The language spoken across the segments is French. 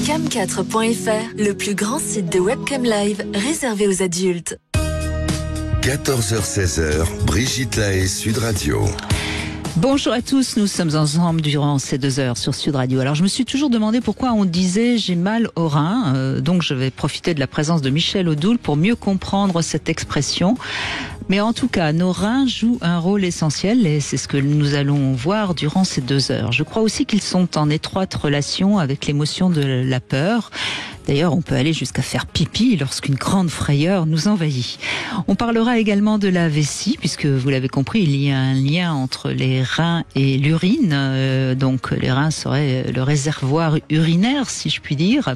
Cam4.fr, le plus grand site de webcam live réservé aux adultes. 14h-16h, Brigitte Lahaie, Sud Radio. Bonjour à tous, nous sommes ensemble durant ces 2 heures sur Sud Radio. Alors je me suis toujours demandé pourquoi on disait j'ai mal au rein, donc je vais profiter de la présence de Michel Odoul pour mieux comprendre cette expression. Mais en tout cas, nos reins jouent un rôle essentiel et c'est ce que nous allons voir durant ces 2 heures. Je crois aussi qu'ils sont en étroite relation avec l'émotion de la peur. D'ailleurs, on peut aller jusqu'à faire pipi lorsqu'une grande frayeur nous envahit. On parlera également de la vessie, puisque vous l'avez compris, il y a un lien entre les reins et l'urine. Donc les reins seraient le réservoir urinaire, si je puis dire.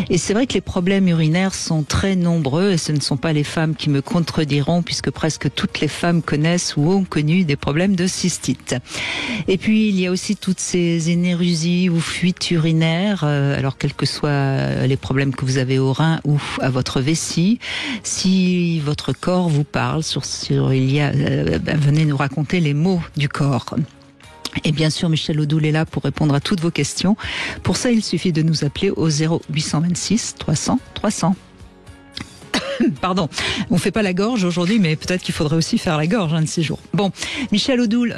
Et c'est vrai que les problèmes urinaires sont très nombreux et ce ne sont pas les femmes qui me contrediront, puisque presque toutes les femmes connaissent ou ont connu des problèmes de cystite. Et puis, il y a aussi toutes ces énérusies ou fuites urinaires, alors quels que soient les problèmes que vous avez au rein ou à votre vessie. Si votre corps vous parle, venez nous raconter les mots du corps. Et bien sûr, Michel Odoul est là pour répondre à toutes vos questions. Pour ça, il suffit de nous appeler au 0826 300 300. Pardon, on fait pas la gorge aujourd'hui, mais peut-être qu'il faudrait aussi faire la gorge un de ces jours. Bon, Michel Odoul,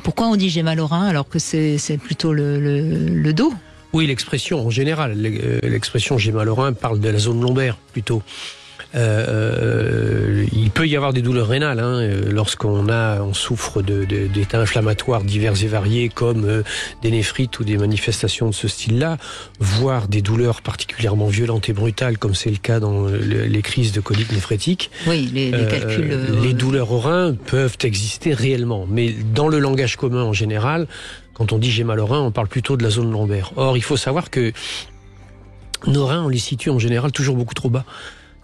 pourquoi on dit j'ai mal au rein alors que c'est plutôt le dos ? Oui, l'expression en général, l'expression j'ai mal au rein parle de la zone lombaire plutôt. Il peut y avoir des douleurs rénales lorsqu'on souffre d'états inflammatoires divers et variés comme des néphrites ou des manifestations de ce style-là, voire des douleurs particulièrement violentes et brutales comme c'est le cas dans les crises de colique néphrétique. Oui, les calculs. Les douleurs au rein peuvent exister réellement, mais dans le langage commun en général, quand on dit j'ai mal au rein, on parle plutôt de la zone lombaire. Or, il faut savoir que nos reins, on les situe en général toujours beaucoup trop bas.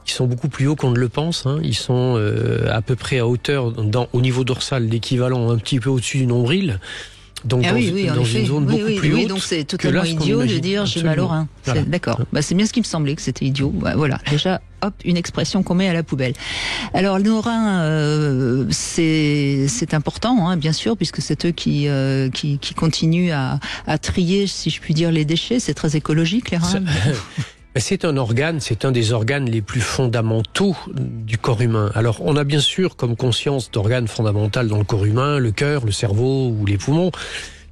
Ils sont beaucoup plus hauts qu'on ne le pense. Ils sont à peu près à hauteur, au niveau dorsal, l'équivalent un petit peu au-dessus du nombril. Donc dans une zone beaucoup plus haute. Donc c'est totalement idiot de dire j'ai mal au rein. Voilà. D'accord. C'est bien ce qui me semblait que c'était idiot. Voilà. Déjà, hop, une expression qu'on met à la poubelle. Alors nos reins, c'est important, bien sûr, puisque c'est eux qui continuent à trier, si je puis dire, les déchets. C'est très écologique les reins. C'est un organe, c'est un des organes les plus fondamentaux du corps humain. Alors, on a bien sûr comme conscience d'organes fondamentaux dans le corps humain, le cœur, le cerveau ou les poumons,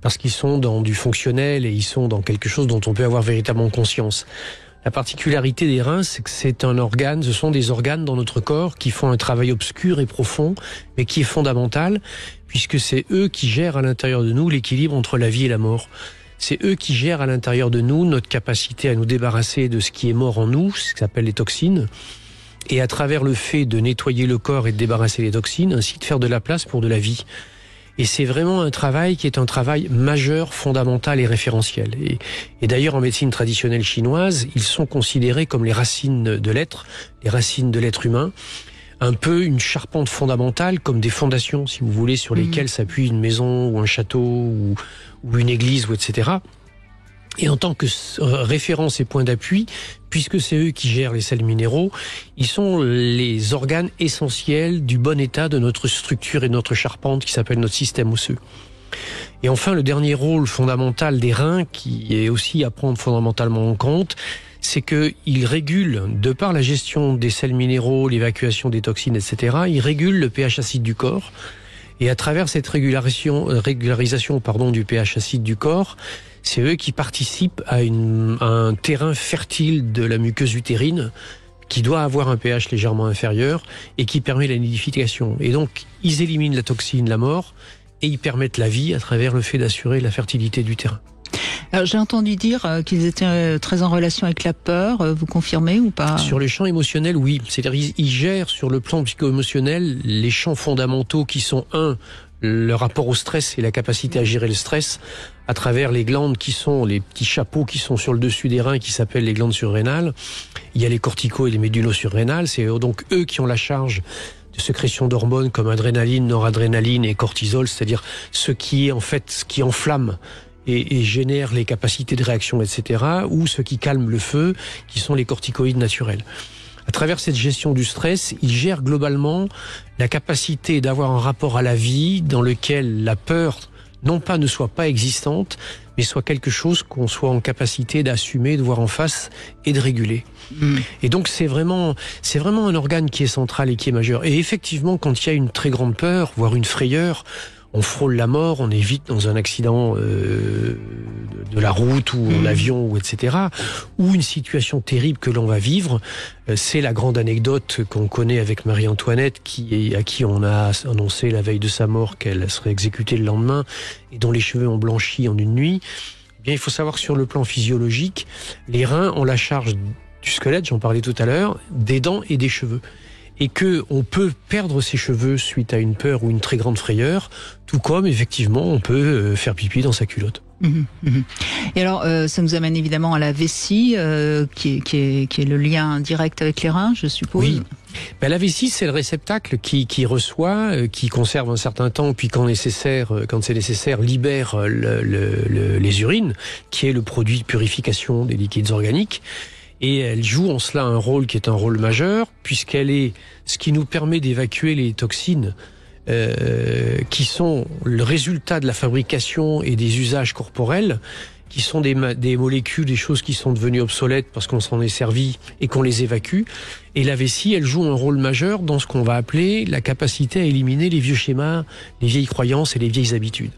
parce qu'ils sont dans du fonctionnel et ils sont dans quelque chose dont on peut avoir véritablement conscience. La particularité des reins, c'est que ce sont des organes dans notre corps qui font un travail obscur et profond, mais qui est fondamental, puisque c'est eux qui gèrent à l'intérieur de nous l'équilibre entre la vie et la mort. C'est eux qui gèrent à l'intérieur de nous notre capacité à nous débarrasser de ce qui est mort en nous, ce qui s'appelle les toxines, et à travers le fait de nettoyer le corps et de débarrasser les toxines, ainsi de faire de la place pour de la vie. Et c'est vraiment un travail qui est un travail majeur, fondamental et référentiel. Et d'ailleurs, en médecine traditionnelle chinoise, ils sont considérés comme les racines de l'être, les racines de l'être humain, un peu une charpente fondamentale, comme des fondations, si vous voulez, sur lesquelles s'appuie une maison ou un château ou une église, ou etc. Et en tant que référence et point d'appui, puisque c'est eux qui gèrent les sels minéraux, ils sont les organes essentiels du bon état de notre structure et de notre charpente qui s'appelle notre système osseux. Et enfin, le dernier rôle fondamental des reins, qui est aussi à prendre fondamentalement en compte, c'est qu'ils régulent, de par la gestion des sels minéraux, l'évacuation des toxines, etc., ils régulent le pH acide du corps. Et à travers cette régularisation du pH acide du corps, c'est eux qui participent à un terrain fertile de la muqueuse utérine qui doit avoir un pH légèrement inférieur et qui permet la nidification. Et donc, ils éliminent la toxine, la mort, et ils permettent la vie à travers le fait d'assurer la fertilité du terrain. Alors, j'ai entendu dire qu'ils étaient très en relation avec la peur. Vous confirmez ou pas ? Sur le champ émotionnel, oui. C'est-à-dire ils gèrent sur le plan psycho-émotionnel les champs fondamentaux qui sont le rapport au stress et la capacité à gérer le stress à travers les glandes qui sont les petits chapeaux qui sont sur le dessus des reins qui s'appellent les glandes surrénales. Il y a les corticaux et les médulo-surrénales. C'est donc eux qui ont la charge de sécrétion d'hormones comme adrénaline, noradrénaline et cortisol, c'est-à-dire ce qui enflamme et génère les capacités de réaction, etc., ou ce qui calme le feu, qui sont les corticoïdes naturels. À travers cette gestion du stress, il gère globalement la capacité d'avoir un rapport à la vie dans lequel la peur non pas ne soit pas existante, mais soit quelque chose qu'on soit en capacité d'assumer, de voir en face et de réguler. Et donc c'est vraiment un organe qui est central et qui est majeur. Et effectivement, quand il y a une très grande peur, voire une frayeur, on frôle la mort, on est vite dans un accident de la route ou en avion, ou etc. Ou une situation terrible que l'on va vivre. C'est la grande anecdote qu'on connaît avec Marie-Antoinette, à qui on a annoncé la veille de sa mort qu'elle serait exécutée le lendemain et dont les cheveux ont blanchi en une nuit. Eh bien, il faut savoir que sur le plan physiologique, les reins ont la charge du squelette, j'en parlais tout à l'heure, des dents et des cheveux. Et que on peut perdre ses cheveux suite à une peur ou une très grande frayeur, tout comme effectivement on peut faire pipi dans sa culotte. Et alors, ça nous amène évidemment à la vessie, qui est le lien direct avec les reins, je suppose. Oui. Ben, la vessie, c'est le réceptacle qui reçoit, qui conserve un certain temps, puis quand c'est nécessaire, libère les urines, qui est le produit de purification des liquides organiques. Et elle joue en cela un rôle qui est un rôle majeur, puisqu'elle est ce qui nous permet d'évacuer les toxines qui sont le résultat de la fabrication et des usages corporels, qui sont des molécules, des choses qui sont devenues obsolètes parce qu'on s'en est servi et qu'on les évacue. Et la vessie, elle joue un rôle majeur dans ce qu'on va appeler la capacité à éliminer les vieux schémas, les vieilles croyances et les vieilles habitudes.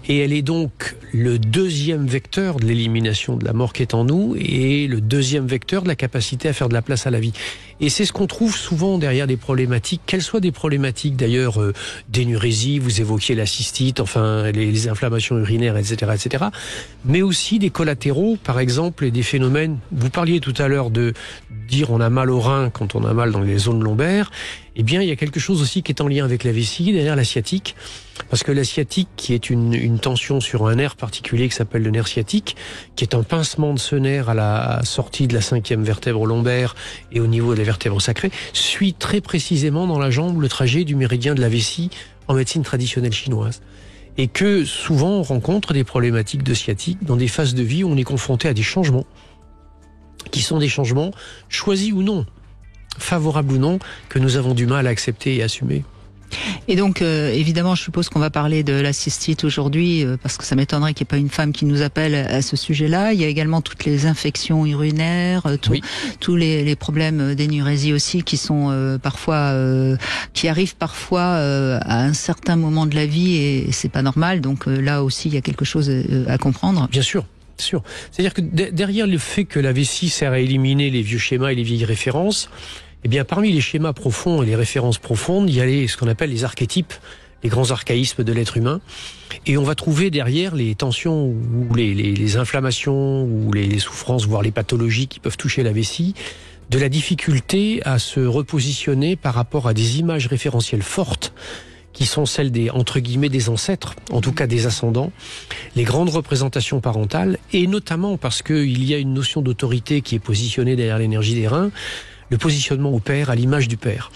Et elle est donc le deuxième vecteur de l'élimination de la mort qui est en nous et le deuxième vecteur de la capacité à faire de la place à la vie. Et c'est ce qu'on trouve souvent derrière des problématiques, qu'elles soient des problématiques d'ailleurs d'énurésie, vous évoquiez la cystite, enfin les inflammations urinaires, etc., etc., mais aussi des collatéraux, par exemple, et des phénomènes. Vous parliez tout à l'heure de dire on a mal au rein quand on a mal dans les zones lombaires. Eh bien, il y a quelque chose aussi qui est en lien avec la vessie, derrière la sciatique. Parce que la sciatique, qui est une tension sur un nerf particulier qui s'appelle le nerf sciatique, qui est un pincement de ce nerf à la sortie de la 5e vertèbre lombaire et au niveau des vertèbres sacrées, suit très précisément dans la jambe le trajet du méridien de la vessie en médecine traditionnelle chinoise. Et que souvent on rencontre des problématiques de sciatique dans des phases de vie où on est confronté à des changements, qui sont des changements choisis ou non, favorables ou non, que nous avons du mal à accepter et assumer. Et donc, évidemment, je suppose qu'on va parler de la cystite aujourd'hui, parce que ça m'étonnerait qu'il n'y ait pas une femme qui nous appelle à ce sujet-là. Il y a également toutes les infections urinaires, tous les problèmes d'énurésie aussi, qui sont qui arrivent parfois à un certain moment de la vie, et c'est pas normal. Donc là aussi, il y a quelque chose à comprendre. Bien sûr. Sûr. C'est-à-dire que derrière le fait que la vessie sert à éliminer les vieux schémas et les vieilles références, eh bien, parmi les schémas profonds et les références profondes, il y a ce qu'on appelle les archétypes, les grands archaïsmes de l'être humain. Et on va trouver derrière les tensions ou les inflammations ou les souffrances, voire les pathologies qui peuvent toucher la vessie, de la difficulté à se repositionner par rapport à des images référentielles fortes qui sont celles entre guillemets, des ancêtres, en tout cas des ascendants, les grandes représentations parentales, et notamment parce qu'il y a une notion d'autorité qui est positionnée derrière l'énergie des reins, le positionnement au père, à l'image du père.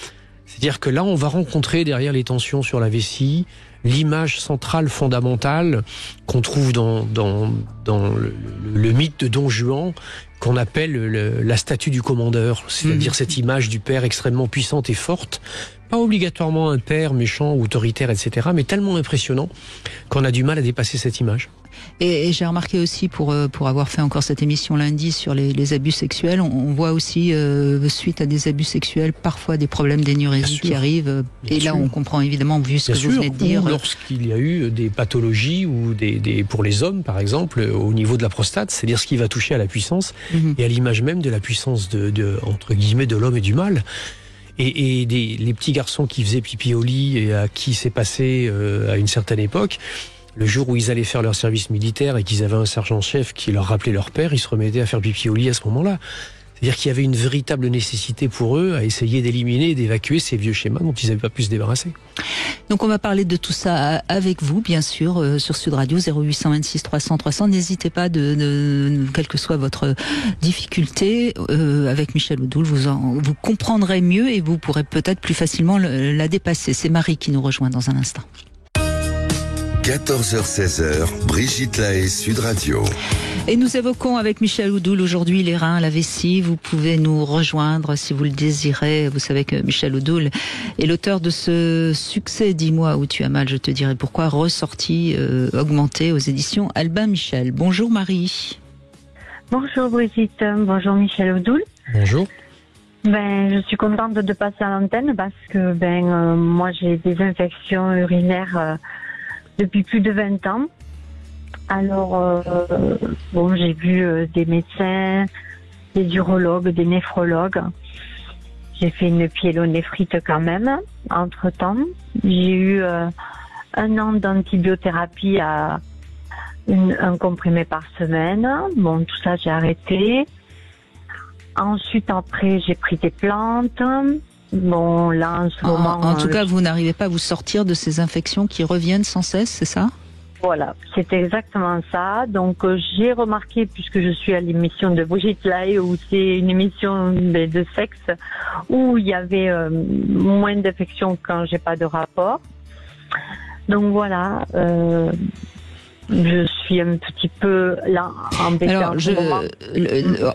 C'est-à-dire que là, on va rencontrer derrière les tensions sur la vessie, l'image centrale fondamentale qu'on trouve dans le mythe de Don Juan, qu'on appelle la statue du commandeur, c'est-à-dire cette image du père extrêmement puissante et forte, pas obligatoirement un père méchant ou autoritaire, etc., mais tellement impressionnant qu'on a du mal à dépasser cette image. Et j'ai remarqué aussi, pour avoir fait encore cette émission lundi sur les abus sexuels, on voit aussi, suite à des abus sexuels, parfois des problèmes d'énurésie qui arrivent. Et là, on comprend évidemment, vu ce que vous venez de dire. Ou lorsqu'il y a eu des pathologies, ou pour les hommes, par exemple, au niveau de la prostate, c'est-à-dire ce qui va toucher à la puissance, et à l'image même de la puissance entre guillemets, de l'homme et du mâle. Et les petits garçons qui faisaient pipi au lit et à qui c'est passé à une certaine époque, le jour où ils allaient faire leur service militaire et qu'ils avaient un sergent-chef qui leur rappelait leur père, ils se remettaient à faire pipi au lit à ce moment-là. C'est-à-dire qu'il y avait une véritable nécessité pour eux à essayer d'éliminer et d'évacuer ces vieux schémas dont ils n'avaient pas pu se débarrasser. Donc on va parler de tout ça avec vous, bien sûr, sur Sud Radio, 0826 300 300. N'hésitez pas, quelle que soit votre difficulté, avec Michel Odoul, vous comprendrez mieux et vous pourrez peut-être plus facilement la dépasser. C'est Marie qui nous rejoint dans un instant. 14h-16h, Brigitte Lahaie, Sud Radio. Et nous évoquons avec Michel Oudoul aujourd'hui les reins, la vessie. Vous pouvez nous rejoindre si vous le désirez. Vous savez que Michel Oudoul est l'auteur de ce succès, Dis-moi où tu as mal, je te dirai pourquoi, ressorti, augmenté aux éditions Albin Michel. Bonjour Marie. Bonjour Brigitte, bonjour Michel Oudoul. Bonjour. Je suis contente de passer à l'antenne parce que moi j'ai des infections urinaires depuis plus de 20 ans. Alors, j'ai vu des médecins, des urologues, des néphrologues. J'ai fait une pyélonéphrite quand même, entre-temps. J'ai eu 1 an d'antibiothérapie à un comprimé par semaine. Bon, tout ça, j'ai arrêté. Ensuite, après, j'ai pris des plantes. Bon, là, en ce moment... En tout cas, vous n'arrivez pas à vous sortir de ces infections qui reviennent sans cesse, c'est ça ? Voilà, c'est exactement ça. Donc j'ai remarqué, puisque je suis à l'émission de Brigitte Lahaie, où c'est une émission de sexe, où il y avait moins d'infections quand j'ai pas de rapport. Donc voilà, je suis un petit peu là embêtée. Alors,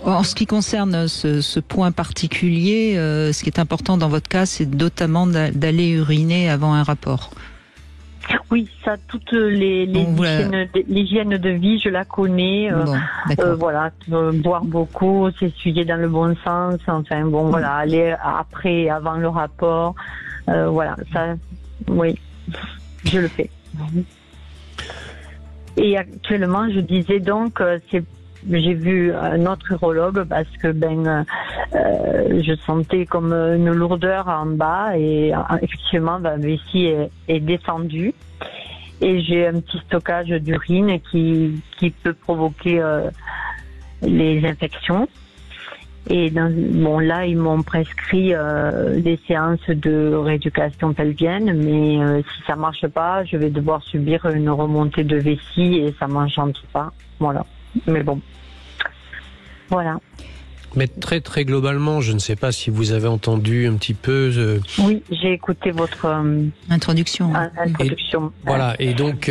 en ce qui concerne ce point particulier, ce qui est important dans votre cas, c'est notamment d'aller uriner avant un rapport. Oui, ça, toutes l'hygiène de vie, je la connais. Boire beaucoup, s'essuyer dans le bon sens. Enfin, aller après et avant le rapport. Ça, oui, je le fais. Et actuellement, je disais donc, j'ai vu un autre urologue parce que je sentais comme une lourdeur en bas et effectivement ma vessie est descendue et j'ai un petit stockage d'urine qui peut provoquer les infections. Et là ils m'ont prescrit des séances de rééducation pelvienne, mais si ça marche pas, je vais devoir subir une remontée de vessie et ça m'enchante pas. Voilà. Mais bon, voilà. Mais très très globalement, je ne sais pas si vous avez entendu un petit peu... Oui, j'ai écouté votre introduction. Voilà, et donc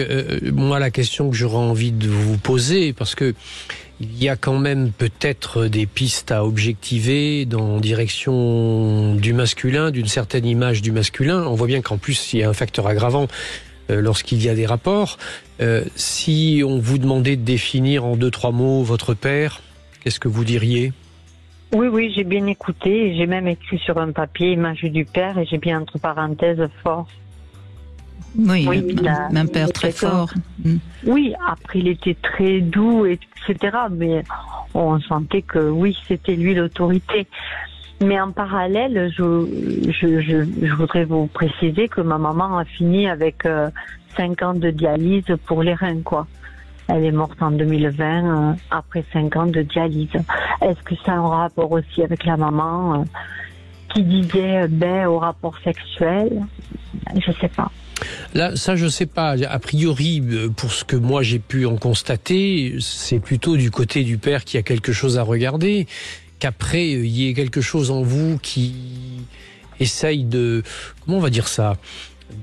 moi la question que j'aurais envie de vous poser, parce que il y a quand même peut-être des pistes à objectiver en direction du masculin, d'une certaine image du masculin. On voit bien qu'en plus il y a un facteur aggravant lorsqu'il y a des rapports. Si on vous demandait de définir en 2-3 mots votre père, qu'est-ce que vous diriez ? Oui, j'ai bien écouté. J'ai même écrit sur un papier image du père et j'ai bien entre parenthèses fort. Oui, un père très fort. Oui, après il était très doux, etc. Mais on sentait que oui, c'était lui l'autorité. Mais en parallèle, je voudrais vous préciser que ma maman a fini avec 5 ans de dialyse pour les reins, quoi. Elle est morte en 2020 après 5 ans de dialyse. Est-ce que ça a un rapport aussi avec la maman qui disait au rapport sexuel? Je sais pas. Là, ça, je sais pas. A priori, pour ce que moi j'ai pu en constater, c'est plutôt du côté du père qui a quelque chose à regarder, qu'après il y ait quelque chose en vous qui essaye de, comment on va dire ça,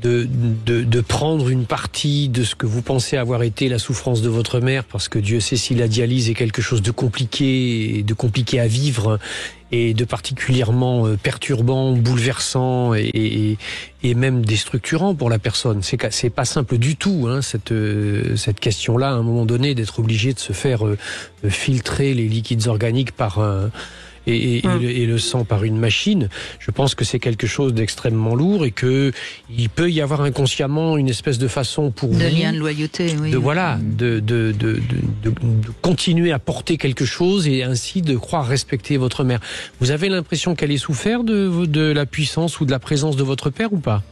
de prendre une partie de ce que vous pensez avoir été la souffrance de votre mère, parce que Dieu sait si la dialyse est quelque chose de compliqué à vivre et de particulièrement perturbant, bouleversant et même déstructurant pour la personne. C'est pas simple du tout, hein, cette question-là, à un moment donné, d'être obligé de se faire filtrer les liquides organiques par et le sang par une machine. Je pense que c'est quelque chose d'extrêmement lourd et que il peut y avoir inconsciemment une espèce de façon pour vous de lien de loyauté, oui. de continuer à porter quelque chose et ainsi de croire respecter votre mère. Vous avez l'impression qu'elle ait souffert de la puissance ou de la présence de votre père ou pas?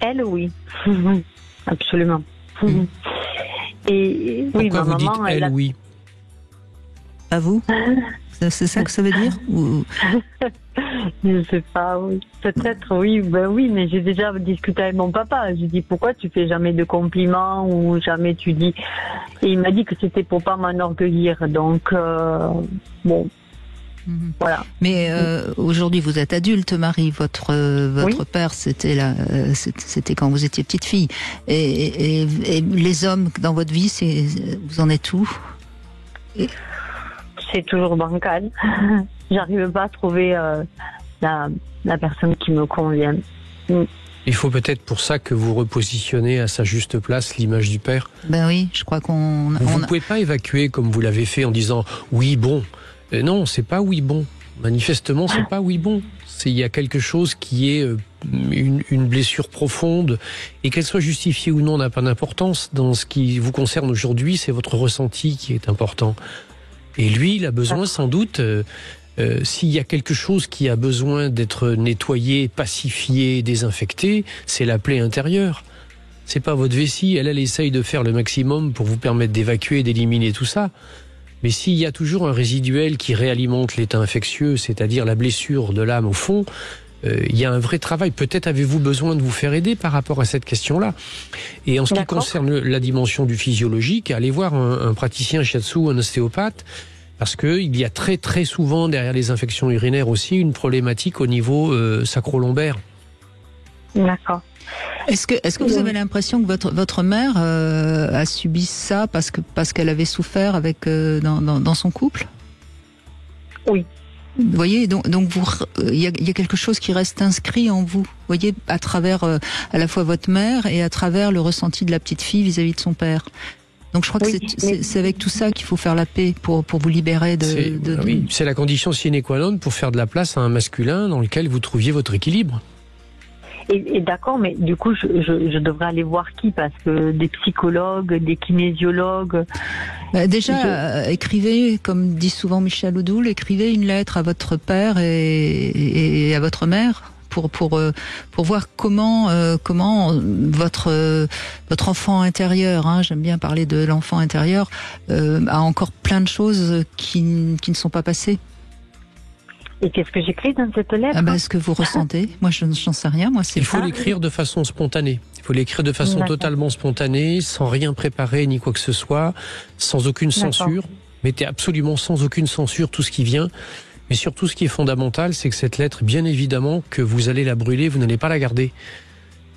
Elle, oui. Absolument. Et pourquoi oui, ma vous maman, dites elle, oui? À vous? C'est ça que ça veut dire ou... Je sais pas, oui. Peut-être, oui. Oui, mais j'ai déjà discuté avec mon papa. J'ai dit, pourquoi tu fais jamais de compliments ou jamais tu dis... Et il m'a dit que c'était pour pas m'enorgueillir. Donc, bon... Voilà. Mais aujourd'hui, vous êtes adulte, Marie. Votre oui. Père, c'était quand vous étiez petite fille. Et les hommes dans votre vie, vous en êtes où? C'est toujours bancal. J'arrive pas à trouver la personne qui me convient. Il faut peut-être pour ça que vous repositionnez à sa juste place l'image du père. Ben oui, je crois qu'on... Vous ne pouvez pas évacuer comme vous l'avez fait en disant « oui, bon ». Non, c'est pas « oui, bon ». Manifestement, c'est pas « oui, bon ». Il y a quelque chose qui est une blessure profonde, et qu'elle soit justifiée ou non n'a pas d'importance. Dans ce qui vous concerne aujourd'hui, c'est votre ressenti qui est important. Et lui, il a besoin sans doute... s'il y a quelque chose qui a besoin d'être nettoyé, pacifié, désinfecté, c'est la plaie intérieure. C'est pas votre vessie. Elle essaye de faire le maximum pour vous permettre d'évacuer, d'éliminer tout ça. Mais s'il y a toujours un résiduel qui réalimente l'état infectieux, c'est-à-dire la blessure de l'âme au fond, il y a un vrai travail. Peut-être avez-vous besoin de vous faire aider par rapport à cette question-là. Et en ce qui concerne la dimension du physiologique, allez voir un praticien shiatsu, un ostéopathe, parce qu'il y a très très souvent derrière les infections urinaires aussi une problématique au niveau sacro-lombaire. D'accord. Est-ce que vous avez l'impression que votre mère a subi ça parce qu'elle avait souffert avec dans son couple? Oui. Vous voyez, donc il y a quelque chose qui reste inscrit en vous. Vous voyez, à travers à la fois votre mère et à travers le ressenti de la petite fille vis-à-vis de son père. Donc je crois que c'est avec tout ça qu'il faut faire la paix pour vous libérer de... Oui, c'est la condition sine qua non pour faire de la place à un masculin dans lequel vous trouviez votre équilibre. Et d'accord, mais du coup, je devrais aller voir qui? Parce que des psychologues, des kinésiologues... Déjà, écrivez, comme dit souvent Michel Odoul, écrivez une lettre à votre père et à votre mère pour voir comment votre enfant intérieur, hein, j'aime bien parler de l'enfant intérieur, a encore plein de choses qui ne sont pas passées. Et qu'est-ce que j'écris dans cette lettre? Ce que vous ressentez. Moi, je n'en sais rien. Moi, il faut l'écrire de façon spontanée. Il faut l'écrire de façon totalement spontanée, sans rien préparer ni quoi que ce soit, sans aucune censure. Mettez absolument sans aucune censure tout ce qui vient. Mais surtout, ce qui est fondamental, c'est que cette lettre, bien évidemment, que vous allez la brûler, vous n'allez pas la garder.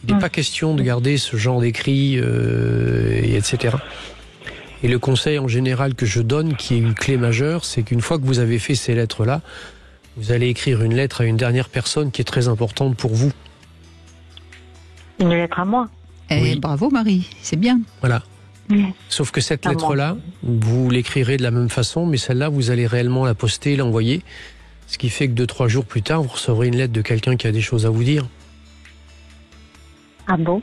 Il n'est pas question de garder ce genre d'écrit, etc. Et le conseil en général que je donne, qui est une clé majeure, c'est qu'une fois que vous avez fait ces lettres-là, vous allez écrire une lettre à une dernière personne qui est très importante pour vous. Une lettre à moi. Oui. Bravo Marie, c'est bien. Voilà. Sauf que cette lettre-là, vous l'écrirez de la même façon, mais celle-là, vous allez réellement la poster, l'envoyer. Ce qui fait que 2-3 jours plus tard, vous recevrez une lettre de quelqu'un qui a des choses à vous dire. Ah bon?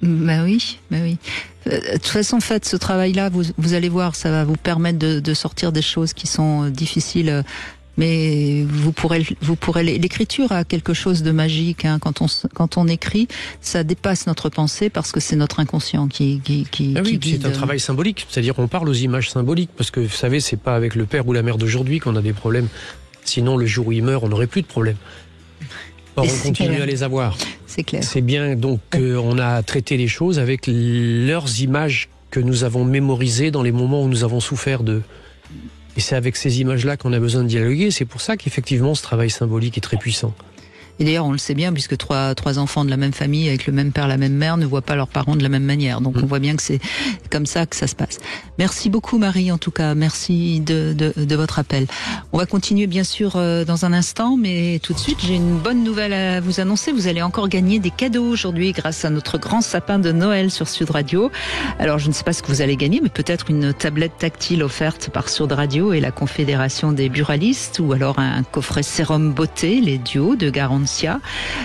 Oui. De toute façon, faites ce travail-là, vous allez voir, ça va vous permettre de sortir des choses qui sont difficiles. Mais vous pourrez l'écriture a quelque chose de magique, hein. Quand on écrit, ça dépasse notre pensée parce que c'est notre inconscient qui guide. C'est un travail symbolique, c'est-à-dire qu'on parle aux images symboliques parce que vous savez, c'est pas avec le père ou la mère d'aujourd'hui qu'on a des problèmes. Sinon, le jour où il meurt, on n'aurait plus de problèmes. Or, on continue à les avoir. C'est clair. C'est bien donc qu'on a traité les choses avec leurs images que nous avons mémorisées dans les moments où nous avons souffert d'eux. Et c'est avec ces images-là qu'on a besoin de dialoguer. C'est pour ça qu'effectivement, ce travail symbolique est très puissant. Et d'ailleurs, on le sait bien, puisque trois enfants de la même famille, avec le même père, la même mère, ne voient pas leurs parents de la même manière. Donc, on voit bien que c'est comme ça que ça se passe. Merci beaucoup, Marie, en tout cas. Merci de votre appel. On va continuer, bien sûr, dans un instant, mais tout de suite, j'ai une bonne nouvelle à vous annoncer. Vous allez encore gagner des cadeaux aujourd'hui grâce à notre grand sapin de Noël sur Sud Radio. Alors, je ne sais pas ce que vous allez gagner, mais peut-être une tablette tactile offerte par Sud Radio et la Confédération des buralistes, ou alors un coffret sérum beauté, les duos de Garantia.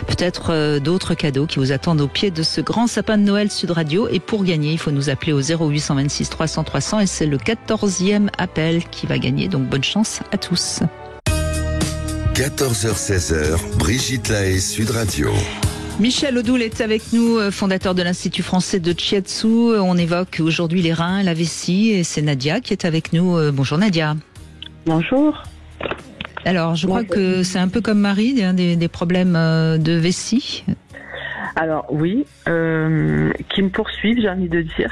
Peut-être d'autres cadeaux qui vous attendent au pied de ce grand sapin de Noël Sud Radio. Et pour gagner, il faut nous appeler au 0826 300 300 et c'est le 14e appel qui va gagner. Donc bonne chance à tous. 14h-16h, Brigitte Lahaie, Sud Radio. Michel Odoul est avec nous, fondateur de l'Institut français de Shiatsu. On évoque aujourd'hui les reins, la vessie, et c'est Nadia qui est avec nous. Bonjour Nadia. Bonjour. Alors, je crois que c'est un peu comme Marie, des problèmes de vessie. Alors oui, qui me poursuivent, j'ai envie de dire.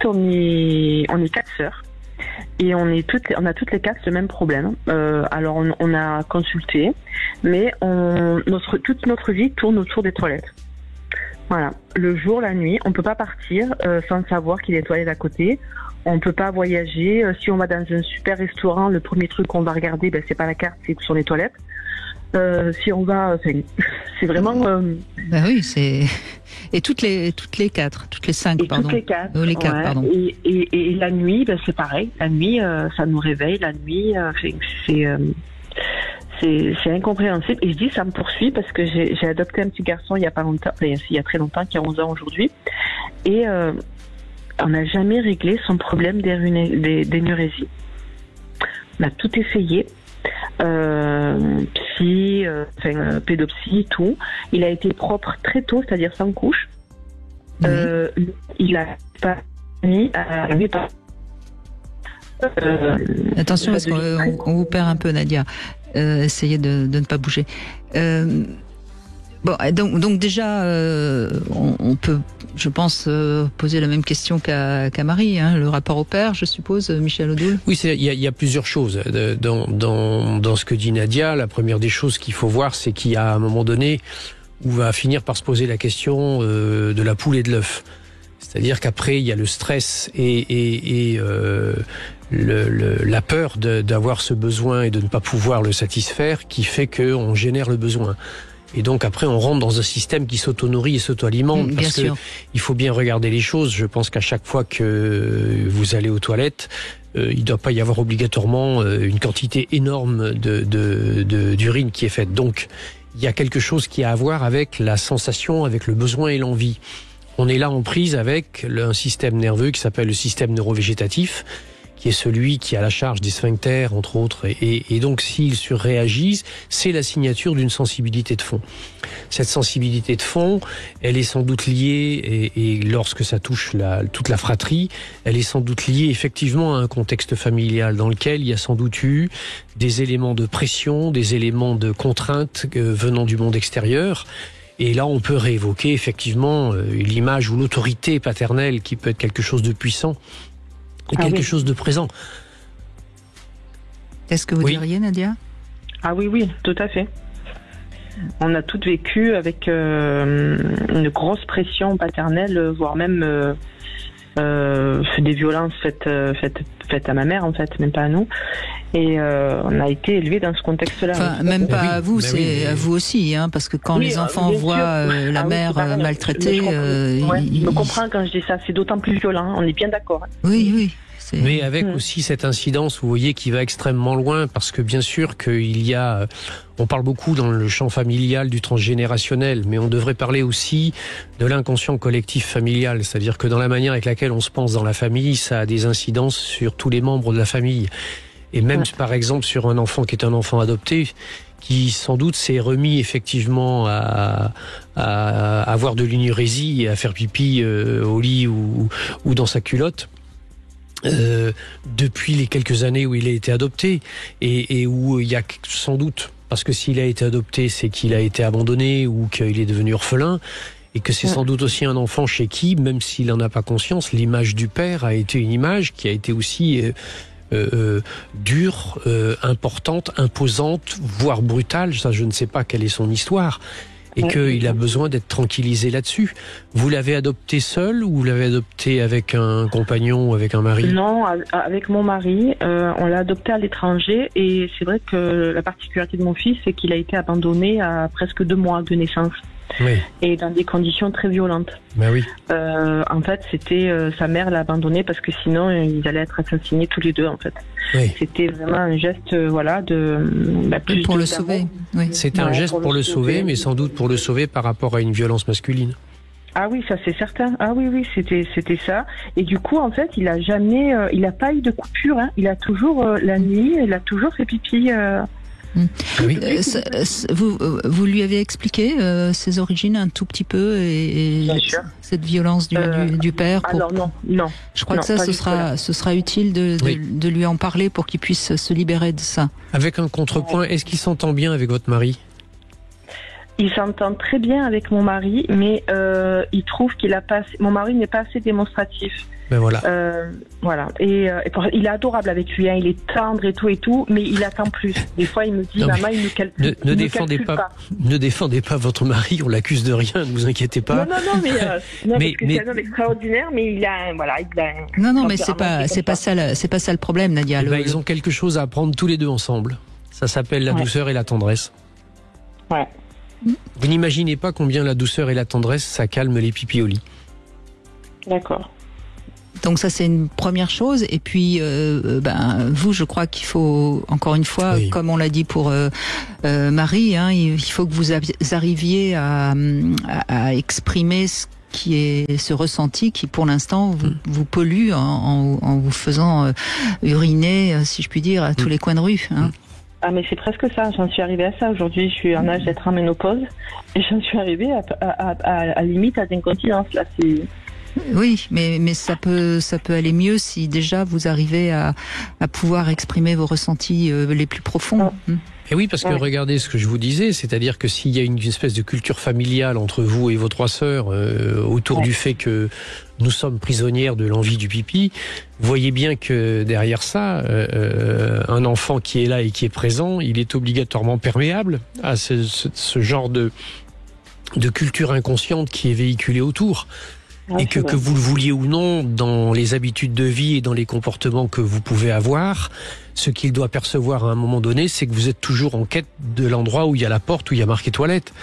On est 4 sœurs et on a toutes les 4 le même problème. Alors on a consulté, mais toute notre vie tourne autour des toilettes. Voilà, le jour, la nuit, on peut pas partir sans savoir qu'il y a des toilettes à côté. on peut pas voyager. Si on va dans un super restaurant, le premier truc qu'on va regarder, c'est pas la carte, c'est sur les toilettes. Si on va, c'est vraiment. Ben oui, c'est et toutes les 5, pardon. Toutes les 4. Les 4, pardon. Et la nuit, c'est pareil. La nuit, ça nous réveille. La nuit, c'est incompréhensible. Et je dis, ça me poursuit parce que j'ai adopté un petit garçon il y a pas longtemps, il y a très longtemps, qui a 11 ans aujourd'hui, et on n'a jamais réglé son problème d'énurésie. On a tout essayé. Pédopsie, tout. Il a été propre très tôt, c'est-à-dire sans couche. Oui. Il a pas mis à 8 ans. Attention parce qu'on vous perd un peu, Nadia. Essayez de ne pas bouger. Bon, donc déjà, on peut, je pense, poser la même question qu'à Marie, hein, le rapport au père, je suppose, Michel Odoul. Oui, il y a plusieurs choses dans ce que dit Nadia. La première des choses qu'il faut voir, c'est qu'il y a un moment donné où va finir par se poser la question de la poule et de l'œuf. C'est-à-dire qu'après, il y a le stress et la peur d'avoir ce besoin et de ne pas pouvoir le satisfaire qui fait qu'on génère le besoin. Et donc après, on rentre dans un système qui s'auto-nourrit et s'auto-alimente. Parce que il faut bien regarder les choses. Je pense qu'à chaque fois que vous allez aux toilettes, il ne doit pas y avoir obligatoirement une quantité énorme d'urine qui est faite. Donc, il y a quelque chose qui a à voir avec la sensation, avec le besoin et l'envie. On est là en prise avec un système nerveux qui s'appelle le système neurovégétatif, qui est celui qui a la charge des sphincters, entre autres, et donc s'ils surréagissent, c'est la signature d'une sensibilité de fond. Cette sensibilité de fond, elle est sans doute liée, et lorsque ça touche toute la fratrie, elle est sans doute liée effectivement à un contexte familial dans lequel il y a sans doute eu des éléments de pression, des éléments de contrainte venant du monde extérieur. Et là, on peut réévoquer effectivement l'image ou l'autorité paternelle qui peut être quelque chose de puissant. Quelque chose de présent. Est-ce que vous diriez, Nadia ? Ah oui, tout à fait. On a toutes vécu avec une grosse pression paternelle, voire même des violences faites à ma mère, en fait, même pas à nous. Et on a été élevés dans ce contexte-là. Enfin, même pas à vous, c'est à vous aussi, hein, parce que quand les enfants voient la mère maltraitée... Je me comprends quand je dis ça, c'est d'autant plus violent, on est bien d'accord. Hein. Oui. Mais avec aussi cette incidence, vous voyez, qui va extrêmement loin, parce que bien sûr qu'il y a... On parle beaucoup dans le champ familial du transgénérationnel, mais on devrait parler aussi de l'inconscient collectif familial, c'est-à-dire que dans la manière avec laquelle on se pense dans la famille, ça a des incidences sur tous les membres de la famille. Et même, par exemple, sur un enfant qui est un enfant adopté, qui sans doute s'est remis effectivement à avoir de l'énurésie et à faire pipi au lit ou dans sa culotte. Depuis les quelques années où il a été adopté et où il y a sans doute, parce que s'il a été adopté, c'est qu'il a été abandonné ou qu'il est devenu orphelin, et que c'est sans doute aussi un enfant chez qui, même s'il n'en a pas conscience, l'image du père a été une image qui a été aussi dure, importante, imposante, voire brutale. Ça, je ne sais pas quelle est son histoire. Et qu'il a besoin d'être tranquillisé là-dessus. Vous l'avez adopté seul ou vous l'avez adopté avec un compagnon ou avec un mari ? Non, avec mon mari. On l'a adopté à l'étranger et c'est vrai que la particularité de mon fils, c'est qu'il a été abandonné à presque 2 mois de naissance. Oui. Et dans des conditions très violentes. Ben oui. En fait, c'était sa mère l'a abandonné parce que sinon ils allaient être assassinés tous les deux. En fait, c'était vraiment un geste, plus pour le sauver. Oui. C'était un geste pour le sauver, mais sans doute pour le sauver par rapport à une violence masculine. Ah oui, ça c'est certain. Ah oui, c'était ça. Et du coup, en fait, il a jamais, il a pas eu de coupure. Hein. Il a toujours la nuit, il a toujours fait pipi. Oui. Vous lui avez expliqué ses origines un tout petit peu et cette violence du père Alors non. Je crois que ce sera utile de lui en parler pour qu'il puisse se libérer de ça. Avec un contrepoint, est-ce qu'il s'entend bien avec votre mari ? Il s'entend très bien avec mon mari, mais il trouve qu'il a pas. Mon mari n'est pas assez démonstratif. Ben voilà. Voilà. Et il est adorable avec lui, hein. Il est tendre et tout, mais il attend plus. Des fois, il me dit, maman, il ne calcule, ne défendez pas. Ne défendez pas votre mari, on l'accuse de rien, ne vous inquiétez pas. Non, mais c'est un homme extraordinaire, mais il a. Non, mais c'est pas ça le problème, Nadia. Ils ont quelque chose à apprendre tous les deux ensemble. Ça s'appelle la douceur et la tendresse. Ouais. Vous n'imaginez pas combien la douceur et la tendresse, ça calme les pipis au lit. D'accord. Donc ça, c'est une première chose. Et puis, vous, je crois qu'il faut, encore une fois, comme on l'a dit pour Marie, hein, il faut que vous arriviez à exprimer ce ressenti qui, pour l'instant, vous pollue en vous faisant uriner, si je puis dire, à tous les coins de rue. Hein. Ah, mais c'est presque ça. J'en suis arrivée à ça. Aujourd'hui, je suis en âge d'être en ménopause et j'en suis arrivée à limite à l'incontinence. Là, c'est... Oui, mais ça peut aller mieux si déjà vous arrivez à pouvoir exprimer vos ressentis les plus profonds. Et oui, parce que regardez ce que je vous disais, c'est-à-dire que s'il y a une espèce de culture familiale entre vous et vos 3 sœurs autour du fait que nous sommes prisonnières de l'envie du pipi, vous voyez bien que derrière ça, un enfant qui est là et qui est présent, il est obligatoirement perméable à ce genre de culture inconsciente qui est véhiculée autour. Et que vous le vouliez ou non, dans les habitudes de vie et dans les comportements que vous pouvez avoir, ce qu'il doit percevoir à un moment donné, c'est que vous êtes toujours en quête de l'endroit où il y a la porte, où il y a marqué toilette.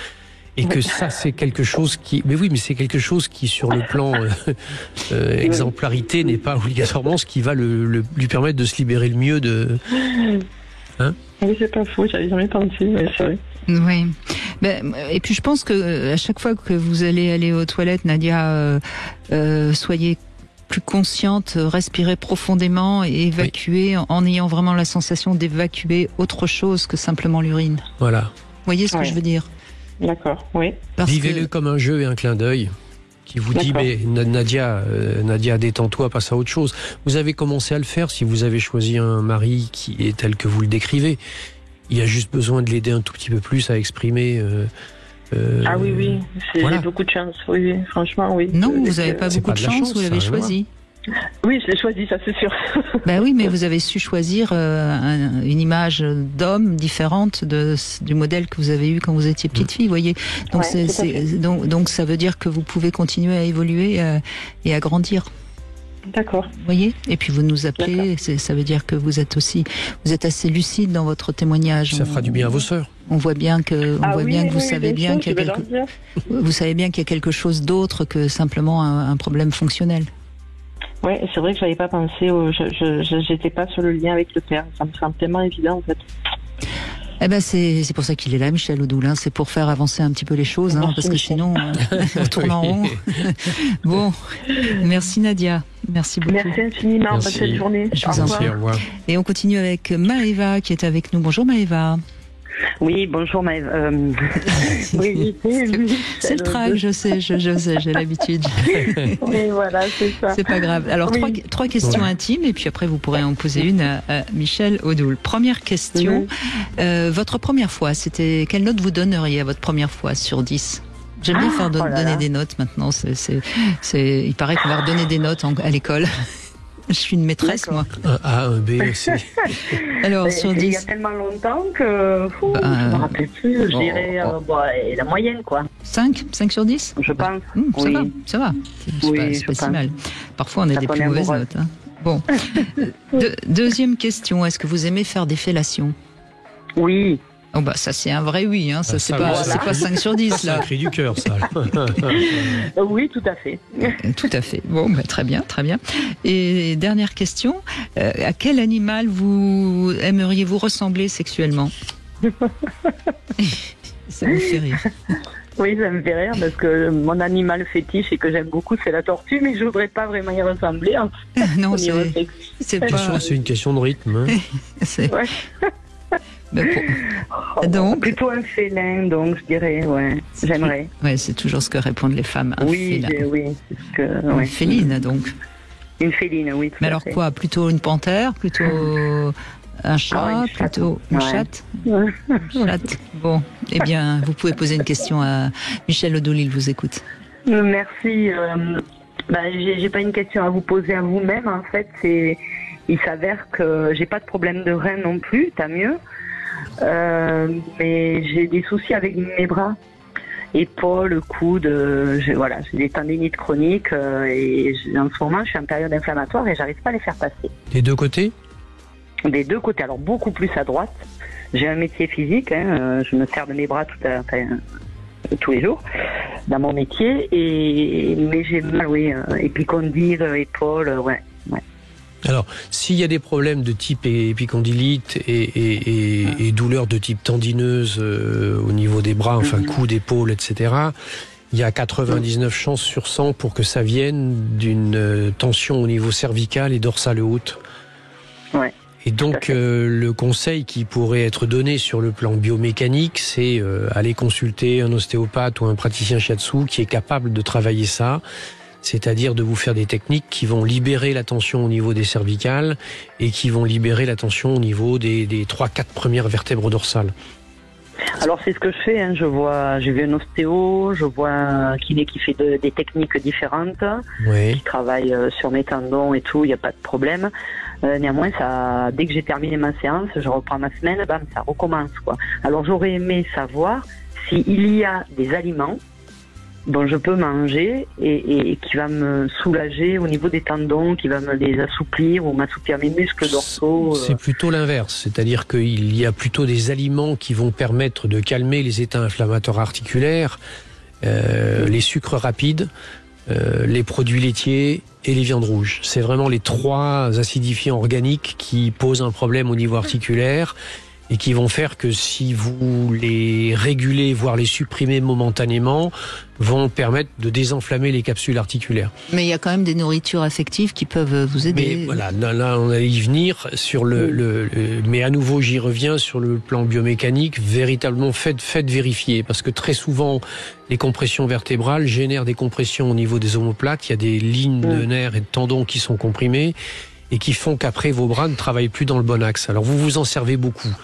Et que ça, c'est quelque chose qui... Mais oui, mais c'est quelque chose qui, sur le plan exemplarité, n'est pas obligatoirement ce qui va lui permettre de se libérer le mieux de... Hein? Oui, c'est pas faux, j'avais jamais pensé, mais c'est vrai. Oui. Et puis je pense que à chaque fois que vous allez aller aux toilettes, Nadia, soyez plus consciente, respirez profondément et évacuez en ayant vraiment la sensation d'évacuer autre chose que simplement l'urine. Voilà. Vous voyez ce que je veux dire? D'accord, oui. Vivez-le comme un jeu et un clin d'œil qui vous dit, mais Nadia, détends-toi, passe à autre chose. Vous avez commencé à le faire si vous avez choisi un mari qui est tel que vous le décrivez. Il a juste besoin de l'aider un tout petit peu plus à exprimer. Ah oui, j'ai beaucoup de chance, oui, franchement, oui. Non, vous n'avez pas beaucoup de chance, vous l'avez choisi. Oui, je l'ai choisi, ça c'est sûr. Ben oui, mais vous avez su choisir une image d'homme différente du modèle que vous avez eu quand vous étiez petite fille, vous voyez. Donc, donc ça veut dire que vous pouvez continuer à évoluer et à grandir. D'accord. Vous voyez. Et puis vous nous appelez, ça veut dire que vous êtes assez lucide dans votre témoignage. Ça fera du bien à vos sœurs. On voit bien que, vous savez bien qu'il y a vous savez bien qu'il y a quelque chose d'autre que simplement un problème fonctionnel. Oui, c'est vrai que j'avais pas pensé, j'étais pas sur le lien avec le père. Ça me semble tellement évident en fait. Eh ben c'est pour ça qu'il est là, Michel Odoul. C'est pour faire avancer un petit peu les choses, parce que sinon on tourne en rond. Bon, merci Nadia, merci beaucoup. Merci infiniment. Bonne cette journée. Je vous en prie. Au revoir. Et on continue avec Maëva qui est avec nous. Bonjour Maëva. Oui, bonjour Maëva. Oui, c'est le trac, je sais, j'ai l'habitude. Oui, voilà, c'est ça. C'est pas grave. Alors, trois questions intimes, et puis après, vous pourrez en poser une à Michel Odoul. Première question, votre première fois, c'était quelle note vous donneriez à votre première fois sur 10 ? J'aime bien faire donner des notes maintenant. Il paraît qu'on va redonner des notes à l'école. Je suis une maîtresse, moi. Un A, un B aussi. Alors, sur 10. Il y a tellement longtemps que je ne me rappelle plus. Je dirais la moyenne, quoi. 5 sur 10 Je pense. Ça va. C'est pas si mal. Parfois, on a des plus mauvaises notes. Hein. Bon. Deuxième question. Est-ce que vous aimez faire des fellations ? Oui. Oh bah ça c'est un vrai oui, hein. Ça, c'est pas 5 sur 10 là. C'est un cri du cœur ça. Oui, tout à fait. Tout à fait. Bon, bah, très bien. Et dernière question, à quel animal vous aimeriez-vous ressembler sexuellement ? Ça me fait rire. Oui, ça me fait rire parce que mon animal fétiche et que j'aime beaucoup, c'est la tortue, mais je voudrais pas vraiment y ressembler. Hein. Non, c'est pas. C'est une question de rythme. Hein. C'est. Ouais. Donc, plutôt un félin, donc je dirais, j'aimerais. Ouais, c'est toujours ce que répondent les femmes. Oui, c'est ce que. Une féline, donc. Une féline, oui. Mais alors quoi ? Plutôt une panthère, plutôt un chat, plutôt une chatte. Une chatte. Bon, eh bien, vous pouvez poser une question à Michel Odoul, il vous écoute. Merci. J'ai pas une question à vous poser à vous-même. En fait, il s'avère que j'ai pas de problème de rein non plus, tant mieux. Mais j'ai des soucis avec mes bras, épaules, coudes. J'ai des tendinites chroniques et en ce moment, je suis en période inflammatoire et j'arrive pas à les faire passer. Des deux côtés ? Des deux côtés. Alors beaucoup plus à droite. J'ai un métier physique. Je me sers de mes bras tous les jours dans mon métier, mais j'ai mal, épicondyle, épaules, ouais. Alors, s'il y a des problèmes de type épicondylite et douleurs de type tendineuse au niveau des bras, enfin coudes, épaules, etc., il y a 99 chances sur 100 pour que ça vienne d'une tension au niveau cervical et dorsale haute. Ouais. Et donc, le conseil qui pourrait être donné sur le plan biomécanique, c'est aller consulter un ostéopathe ou un praticien shiatsu qui est capable de travailler ça, c'est-à-dire de vous faire des techniques qui vont libérer la tension au niveau des cervicales et qui vont libérer la tension au niveau des 3-4 premières vertèbres dorsales. Alors c'est ce que je fais, j'ai vu un ostéo, je vois un kiné qui fait des techniques différentes, qui travaille sur mes tendons et tout, il n'y a pas de problème. Néanmoins, dès que j'ai terminé ma séance, je reprends ma semaine, bam, ça recommence, quoi. Alors j'aurais aimé savoir s'il y a des aliments dont je peux manger et qui va me soulager au niveau des tendons, qui va me les assouplir ou m'assouplir mes muscles dorsaux. C'est plutôt l'inverse, c'est-à-dire qu'il y a plutôt des aliments qui vont permettre de calmer les états inflammatoires articulaires, les sucres rapides, les produits laitiers et les viandes rouges. C'est vraiment les 3 acidifiants organiques qui posent un problème au niveau articulaire et qui vont faire que si vous les régulez, voire les supprimez momentanément, vont permettre de désenflammer les capsules articulaires. Mais il y a quand même des nourritures affectives qui peuvent vous aider. Mais voilà, là on allait y venir sur mais à nouveau j'y reviens sur le plan biomécanique, véritablement faites vérifier, parce que très souvent les compressions vertébrales génèrent des compressions au niveau des omoplates, il y a des lignes de nerfs et de tendons qui sont comprimées et qui font qu'après vos bras ne travaillent plus dans le bon axe. Alors vous vous en servez beaucoup.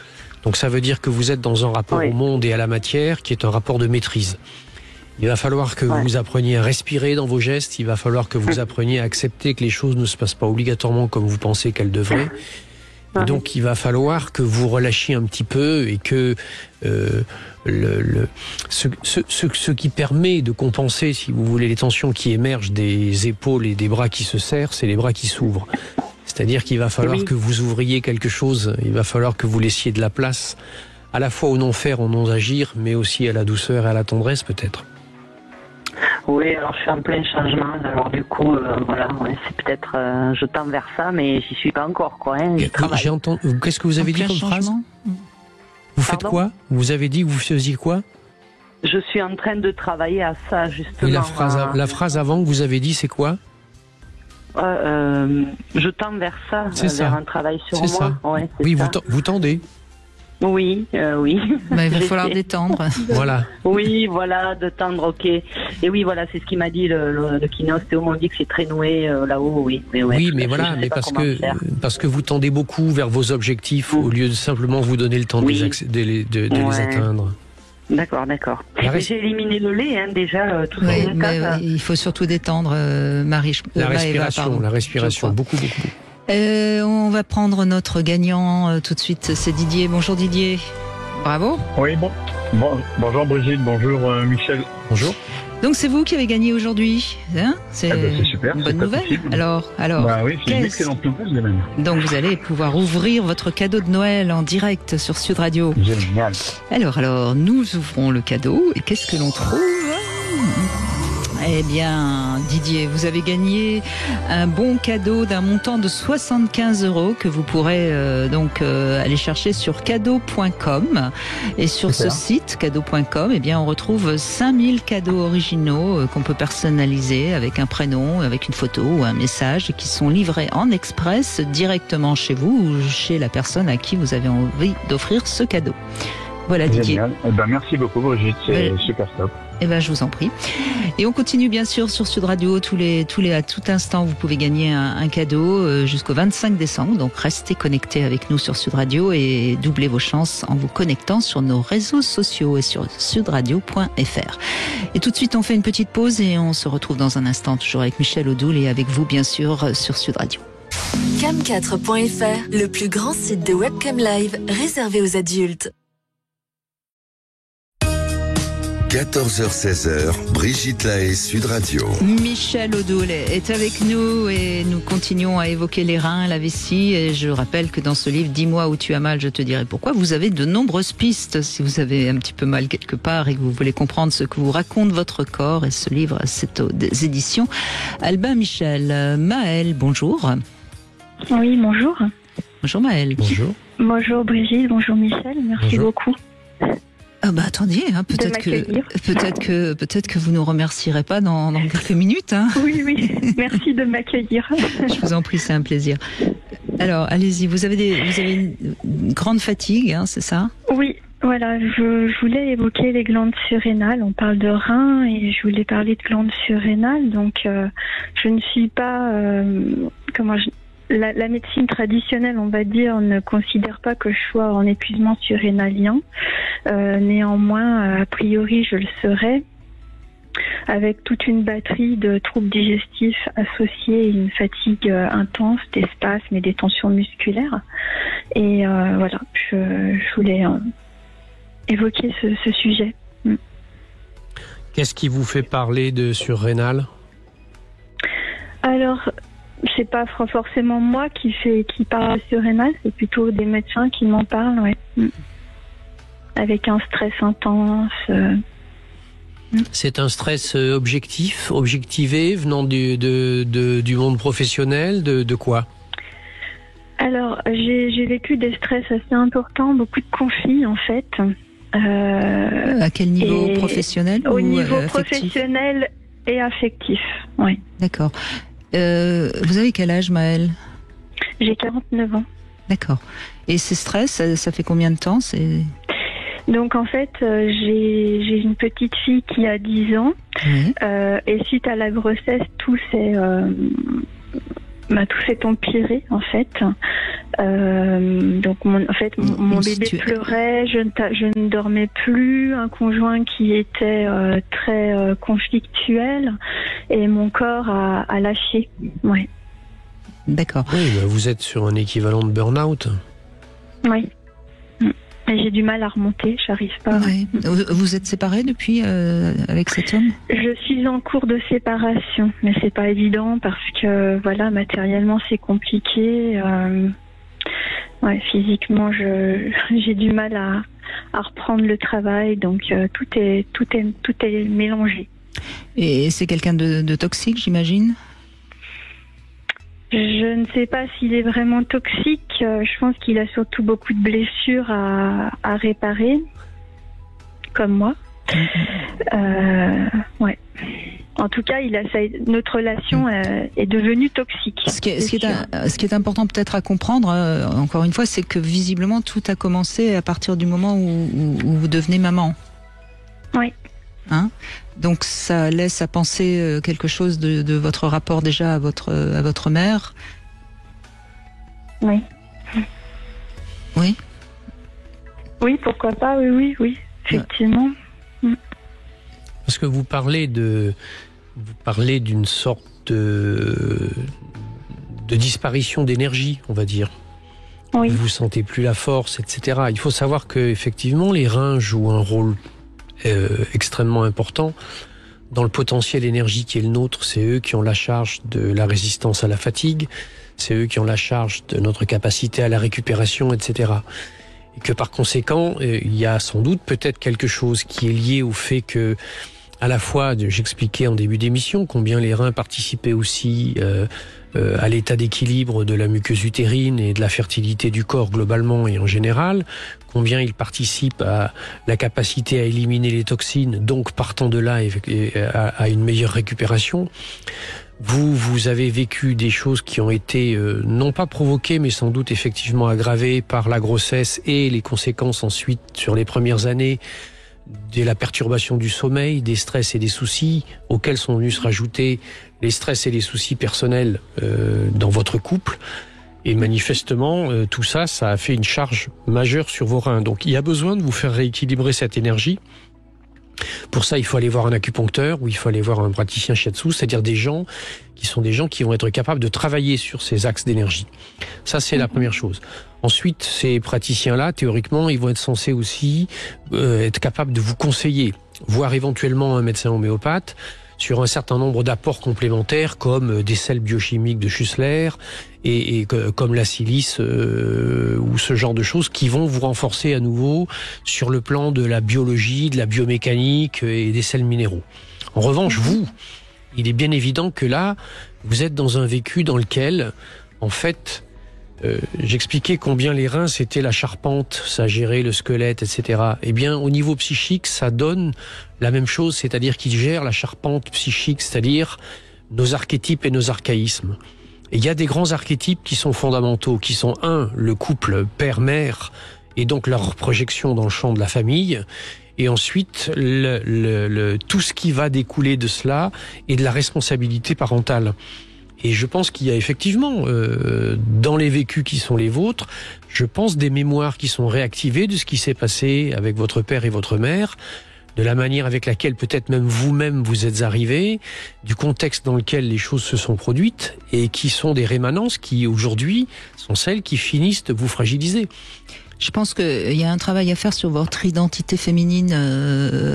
Donc ça veut dire que vous êtes dans un rapport au monde et à la matière qui est un rapport de maîtrise. Il va falloir que vous appreniez à respirer dans vos gestes, il va falloir que vous appreniez à accepter que les choses ne se passent pas obligatoirement comme vous pensez qu'elles devraient. Et donc il va falloir que vous relâchiez un petit peu et que ce qui permet de compenser, si vous voulez, les tensions qui émergent des épaules et des bras qui se serrent, c'est les bras qui s'ouvrent. C'est-à-dire qu'il va falloir que vous ouvriez quelque chose, il va falloir que vous laissiez de la place, à la fois au non-faire, au non-agir, mais aussi à la douceur et à la tendresse peut-être. Oui, alors je suis en plein changement, alors du coup, c'est peut-être, je tends vers ça, mais j'y suis pas encore, quoi. Qu'est-ce que vous avez dit comme phrase ? Vous faites quoi ? Vous avez dit que vous faisiez quoi ? Je suis en train de travailler à ça, justement. Et la phrase avant que vous avez dit, c'est quoi ? Je tends vers ça, vers un travail sur moi. Ça. Ouais, oui, vous tendez. Oui. Il va falloir détendre. Voilà. Oui, voilà, de tendre, ok. Et oui, voilà, c'est ce qu'il m'a dit le kiné ostéo, m'ont dit que c'est très noué là-haut, oui. Oui, mais voilà, mais parce que vous tendez beaucoup vers vos objectifs au lieu de simplement vous donner le temps de les atteindre. D'accord. J'ai éliminé le lait, déjà, tout ça. Il faut surtout détendre, Marie. La respiration, beaucoup. On va prendre notre gagnant tout de suite, c'est Didier. Bonjour Didier. Bravo. Oui, bonjour Brigitte, bonjour Michel. Bonjour. Donc c'est vous qui avez gagné aujourd'hui, hein? C'est super, une bonne nouvelle. Alors. Bah oui, c'est une excellente nouvelle même. Donc vous allez pouvoir ouvrir votre cadeau de Noël en direct sur Sud Radio. Génial. Alors nous ouvrons le cadeau et qu'est-ce que l'on trouve? Eh bien, Didier, vous avez gagné un bon cadeau d'un montant de 75 € que vous pourrez aller chercher sur cadeau.com. Et sur ce site, cadeau.com, eh bien, on retrouve 5000 cadeaux originaux qu'on peut personnaliser avec un prénom, avec une photo ou un message qui sont livrés en express directement chez vous ou chez la personne à qui vous avez envie d'offrir ce cadeau. Voilà, Didier. Génial. Merci beaucoup, Brigitte. C'est super top. Eh ben, je vous en prie. Et on continue bien sûr sur Sud Radio à tout instant. Vous pouvez gagner un cadeau jusqu'au 25 décembre. Donc restez connectés avec nous sur Sud Radio et doublez vos chances en vous connectant sur nos réseaux sociaux et sur sudradio.fr. Et tout de suite, on fait une petite pause et on se retrouve dans un instant toujours avec Michel Odoul et avec vous bien sûr sur Sud Radio. Cam4.fr, le plus grand site de webcam live réservé aux adultes. 14h-16h, Brigitte Lahaie, Sud Radio. Michel Odoul est avec nous et nous continuons à évoquer les reins, la vessie. Et je rappelle que dans ce livre, Dis-moi où tu as mal, je te dirai pourquoi, vous avez de nombreuses pistes si vous avez un petit peu mal quelque part et que vous voulez comprendre ce que vous raconte votre corps. Et ce livre, c'est aux éditions Albin Michel. Maëlle, bonjour. Oui, bonjour. Bonjour Maëlle. Bonjour. Bonjour Brigitte, bonjour Michel, merci beaucoup. Ah bah attendiez, hein, peut-être que vous nous remercierez pas dans quelques minutes. Hein. Oui, merci de m'accueillir. Je vous en prie, c'est un plaisir. Alors, allez-y, vous avez une grande fatigue, hein, c'est ça? Oui, voilà, je voulais évoquer les glandes surrénales. On parle de reins et je voulais parler de glandes surrénales. Donc, je ne suis pas... La médecine traditionnelle, on va dire, ne considère pas que je sois en épuisement surrénalien. Néanmoins, a priori, je le serais, avec toute une batterie de troubles digestifs associés à une fatigue intense, des spasmes et des tensions musculaires. Et voilà, je voulais évoquer ce sujet. Qu'est-ce qui vous fait parler de surrénal? Alors... c'est pas forcément moi qui parle de surrénal, c'est plutôt des médecins qui m'en parlent, ouais. Avec un stress intense. C'est un stress objectivé, venant du monde professionnel, de quoi? Alors, j'ai vécu des stress assez importants, beaucoup de conflits en fait. À quel niveau? Professionnel ou au niveau affectif? Professionnel et affectif, oui. D'accord. Vous avez quel âge, Maëlle? J'ai 49 ans. D'accord. Et ces stress, ça fait combien de temps? Donc en fait, j'ai une petite fille qui a 10 ans. Oui. Et suite à la grossesse, tout s'est empiré en fait. Donc mon bébé pleurait, je ne dormais plus, un conjoint qui était très conflictuel et mon corps a lâché. Ouais. D'accord. Oui, vous êtes sur un équivalent de burn-out. Oui. Et j'ai du mal à remonter, j'arrive pas. Ouais. Vous êtes séparés depuis avec cet homme? Je suis en cours de séparation, mais c'est pas évident parce que voilà, matériellement c'est compliqué. Physiquement j'ai du mal à reprendre le travail, donc tout est mélangé. Et c'est quelqu'un de toxique, j'imagine? Je ne sais pas s'il est vraiment toxique. Je pense qu'il a surtout beaucoup de blessures à réparer, comme moi. Ouais. En tout cas, notre relation est devenue toxique. Ce qui est important peut-être à comprendre, encore une fois, c'est que visiblement tout a commencé à partir du moment où vous devenez maman. Oui. Hein? Donc ça laisse à penser quelque chose de votre rapport déjà à votre mère. Oui. Oui. Oui, pourquoi pas, oui, effectivement. Parce que vous parlez d'une sorte de disparition d'énergie, on va dire. Oui. Vous sentez plus la force, etc. Il faut savoir que effectivement les reins jouent un rôle extrêmement important dans le potentiel énergie qui est le nôtre. C'est eux qui ont la charge de la résistance à la fatigue, c'est eux qui ont la charge de notre capacité à la récupération, etc. Et que par conséquent, il y a sans doute peut-être quelque chose qui est lié au fait que, à la fois, j'expliquais en début d'émission combien les reins participaient aussi à l'état d'équilibre de la muqueuse utérine et de la fertilité du corps globalement et en général, combien ils participent à la capacité à éliminer les toxines, donc partant de là à une meilleure récupération. Vous avez vécu des choses qui ont été non pas provoquées, mais sans doute effectivement aggravées par la grossesse et les conséquences ensuite sur les premières années de la perturbation du sommeil, des stress et des soucis, auxquels sont venus se rajouter les stress et les soucis personnels dans votre couple. Et manifestement, tout ça, ça a fait une charge majeure sur vos reins. Donc il y a besoin de vous faire rééquilibrer cette énergie. Pour ça, il faut aller voir un acupuncteur ou il faut aller voir un praticien shiatsu, c'est-à-dire des gens qui vont être capables de travailler sur ces axes d'énergie. Ça, c'est la première chose. Ensuite, ces praticiens-là, théoriquement, ils vont être censés aussi être capables de vous conseiller, voire éventuellement un médecin homéopathe, sur un certain nombre d'apports complémentaires comme des sels biochimiques de Schussler et comme la silice ou ce genre de choses qui vont vous renforcer à nouveau sur le plan de la biologie, de la biomécanique et des sels minéraux. En revanche, vous, il est bien évident que là, vous êtes dans un vécu dans lequel, en fait, j'expliquais combien les reins c'était la charpente, ça gérait le squelette, etc. Eh bien, au niveau psychique, ça donne la même chose, c'est-à-dire qu'il gère la charpente psychique, c'est-à-dire nos archétypes et nos archaïsmes. Et il y a des grands archétypes qui sont fondamentaux, qui sont le couple père-mère, et donc leur projection dans le champ de la famille, et ensuite tout ce qui va découler de cela et de la responsabilité parentale. Et je pense qu'il y a effectivement, dans les vécus qui sont les vôtres, je pense des mémoires qui sont réactivées de ce qui s'est passé avec votre père et votre mère, de la manière avec laquelle peut-être même vous-même vous êtes arrivés, du contexte dans lequel les choses se sont produites, et qui sont des rémanences qui, aujourd'hui, sont celles qui finissent de vous fragiliser. Je pense qu'il y a un travail à faire sur votre identité féminine,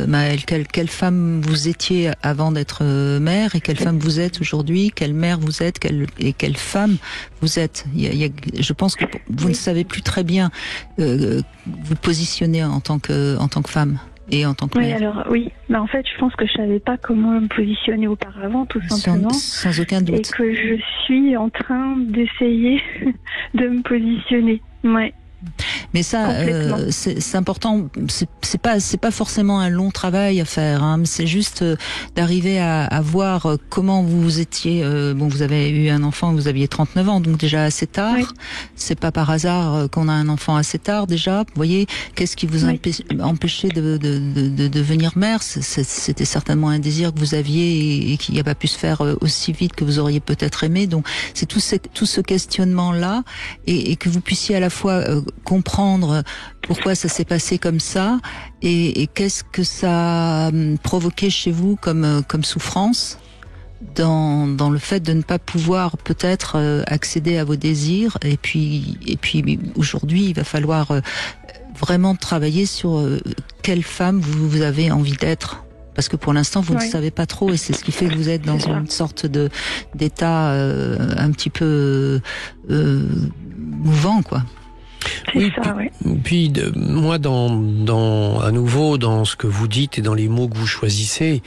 Maëlle. Quelle femme vous étiez avant d'être mère et quelle femme vous êtes aujourd'hui, quelle mère vous êtes et quelle femme vous êtes. Je pense que vous ne savez plus très bien vous positionner en tant que femme. Et en tant que mère. Mais en fait, je pense que je savais pas comment me positionner auparavant, tout simplement. Sans aucun doute. Et que je suis en train d'essayer de me positionner. Ouais. Mais ça, c'est important. C'est pas forcément un long travail à faire. Hein, c'est juste d'arriver à voir comment vous étiez. Vous avez eu un enfant, vous aviez 39 ans, donc déjà assez tard. Oui. C'est pas par hasard qu'on a un enfant assez tard déjà. Vous voyez, qu'est-ce qui vous empêchait de devenir mère? C'était certainement un désir que vous aviez et qui n'a pas pu se faire aussi vite que vous auriez peut-être aimé. Donc c'est tout ce questionnement-là et que vous puissiez à la fois comprendre pourquoi ça s'est passé comme ça et qu'est-ce que ça a provoqué chez vous comme souffrance dans le fait de ne pas pouvoir peut-être accéder à vos désirs et puis aujourd'hui il va falloir vraiment travailler sur quelle femme vous avez envie d'être. Parce que pour l'instant, vous ne savez pas trop, et c'est ce qui fait que vous êtes dans une sorte d'état un petit peu mouvant, quoi. Oui, puis moi, à nouveau, dans ce que vous dites et dans les mots que vous choisissez,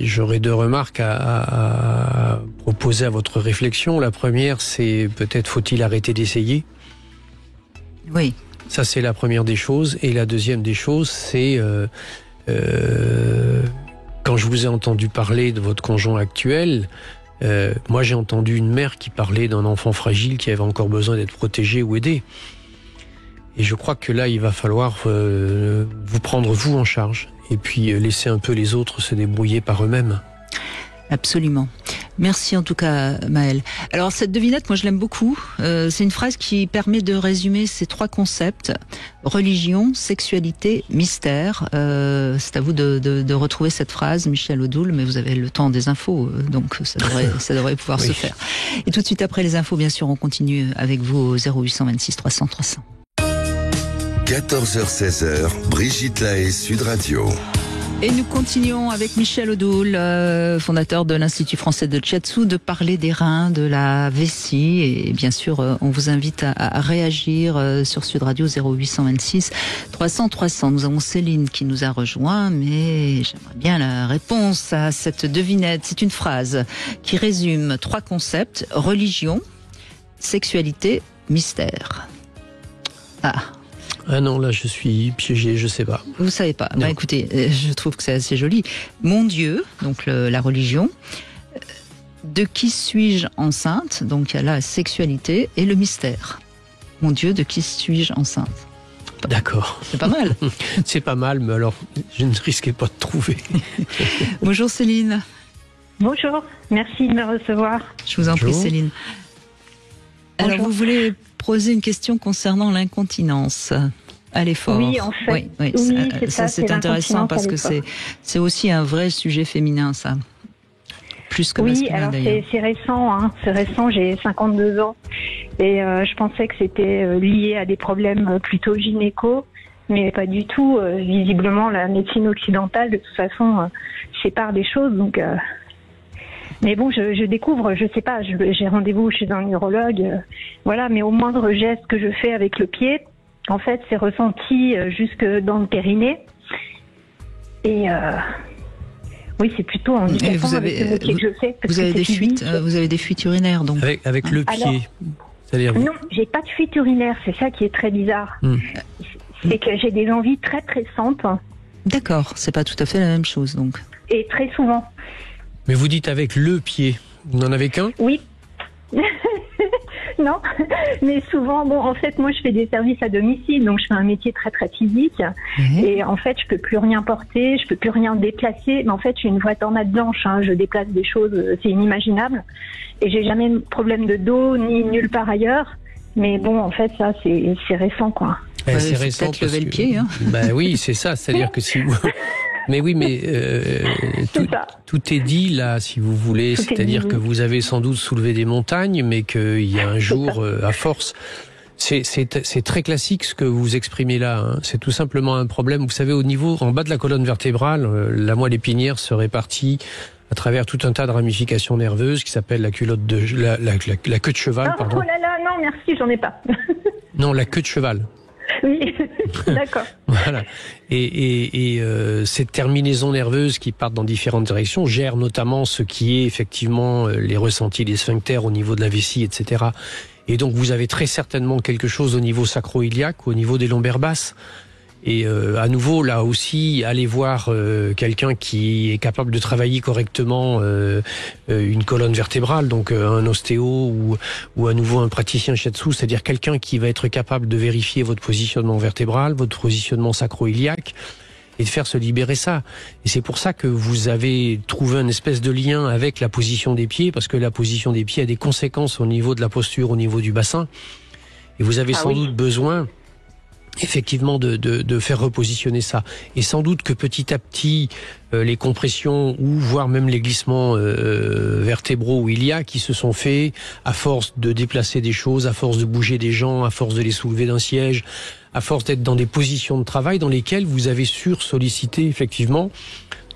j'aurais deux remarques à proposer à votre réflexion. La première, c'est peut-être faut-il arrêter d'essayer? Oui. Ça, c'est la première des choses. Et la deuxième des choses, c'est quand je vous ai entendu parler de votre conjoint actuel, moi j'ai entendu une mère qui parlait d'un enfant fragile qui avait encore besoin d'être protégé ou aidé. Et je crois que là, il va falloir vous prendre vous en charge et puis laisser un peu les autres se débrouiller par eux-mêmes. Absolument. Merci en tout cas, Maëlle. Alors cette devinette, moi je l'aime beaucoup. C'est une phrase qui permet de résumer ces trois concepts: religion, sexualité, mystère. C'est à vous de retrouver cette phrase, Michel Odoul, mais vous avez le temps des infos, donc ça devrait pouvoir se faire. Et tout de suite après les infos, bien sûr, on continue avec vous au 0826 300 300. 14h-16h, Brigitte Lahaie, Sud Radio. Et nous continuons avec Michel Odoul, fondateur de l'Institut français de Shiatsu, de parler des reins, de la vessie. Et bien sûr, on vous invite à réagir sur Sud Radio 0826 300 300. Nous avons Céline qui nous a rejoint, mais j'aimerais bien la réponse à cette devinette. C'est une phrase qui résume trois concepts: religion, sexualité, mystère. Ah non, là je suis piégé, je sais pas. Vous savez pas? Bah écoutez, je trouve que c'est assez joli. Mon Dieu, donc la religion. De qui suis-je enceinte? Donc il y a la sexualité et le mystère. Mon Dieu, de qui suis-je enceinte? D'accord. C'est pas mal. C'est pas mal, mais alors je ne risquais pas de trouver. Bonjour Céline. Bonjour, merci de me recevoir. Je vous en prie Bonjour. Céline. Alors Bonjour. vous voulez poser une question concernant l'incontinence à l'effort. Oui, en fait. Oui, Oui, c'est ça, c'est c'est intéressant parce que l'incontinence à c'est aussi un vrai sujet féminin, ça. Plus que Oui, masculin alors d'ailleurs. c'est récent, hein. C'est récent, j'ai 52 ans et je pensais que c'était lié à des problèmes plutôt gynéco, mais pas du tout. Visiblement, la médecine occidentale, de toute façon, sépare des choses. Donc, mais bon, je découvre, je sais pas, j'ai rendez-vous chez un urologue, voilà, mais au moindre geste que je fais avec le pied, en fait, c'est ressenti jusque dans le périnée. Et oui, c'est plutôt handicapant Et vous avec le métier que je fais. parce Vous que avez des c'est fuites, physique. vous avez des fuites urinaires donc. Avec le pied. Alors, C'est-à-dire Non, j'ai pas de fuite urinaire, c'est ça qui est très bizarre. C'est que j'ai des envies très pressantes D'accord, c'est pas tout à fait la même chose donc. et très souvent. Mais vous dites avec le pied. Vous n'en avez qu'un? Oui. Non, mais souvent, bon, en fait, moi, je fais des services à domicile, donc je fais un métier très, très physique. Et en fait, je peux plus rien porter, je peux plus rien déplacer. Mais en fait, j'ai une vraie tornade blanche, hein, je déplace des choses, c'est inimaginable. Et j'ai jamais de problème de dos, ni nulle part ailleurs. Mais bon, en fait, ça, c'est récent, quoi. Eh, Ouais, c'est faut récent. peut-être lever parce le que- pied, hein. Ben oui, c'est ça. C'est-à-dire que si vous... Mais oui, mais tout, C'est ça. tout est dit là, si vous voulez. Tout est C'est-à-dire dit, que oui. vous avez sans doute soulevé des montagnes, mais qu'il y a un jour, à force... C'est très classique ce que vous exprimez là. Hein. C'est tout simplement un problème. Vous savez, au niveau, en bas de la colonne vertébrale, la moelle épinière se répartit à travers tout un tas de ramifications nerveuses qui s'appellent la culotte de la queue de cheval. Ah, Pardon. oh là là, non, merci, j'en ai pas. Non, la queue de cheval. Oui, d'accord. Voilà. Et ces terminaisons nerveuses qui partent dans différentes directions gèrent notamment ce qui est effectivement les ressentis des sphincters au niveau de la vessie, etc. Et donc vous avez très certainement quelque chose au niveau sacro-iliaque, au niveau des lombaires basses. Et à nouveau, là aussi, allez voir quelqu'un qui est capable de travailler correctement une colonne vertébrale, donc un ostéo ou à nouveau un praticien shiatsu, c'est-à-dire quelqu'un qui va être capable de vérifier votre positionnement vertébral, votre positionnement sacro-iliaque, et de faire se libérer ça. Et c'est pour ça que vous avez trouvé un espèce de lien avec la position des pieds, parce que la position des pieds a des conséquences au niveau de la posture, au niveau du bassin. Et vous avez sans doute besoin effectivement de faire repositionner ça. Et sans doute que petit à petit, les compressions ou voire même les glissements vertébraux où il y a qui se sont faits à force de déplacer des choses, à force de bouger des gens, à force de les soulever d'un siège, à force d'être dans des positions de travail dans lesquelles vous avez sursollicité effectivement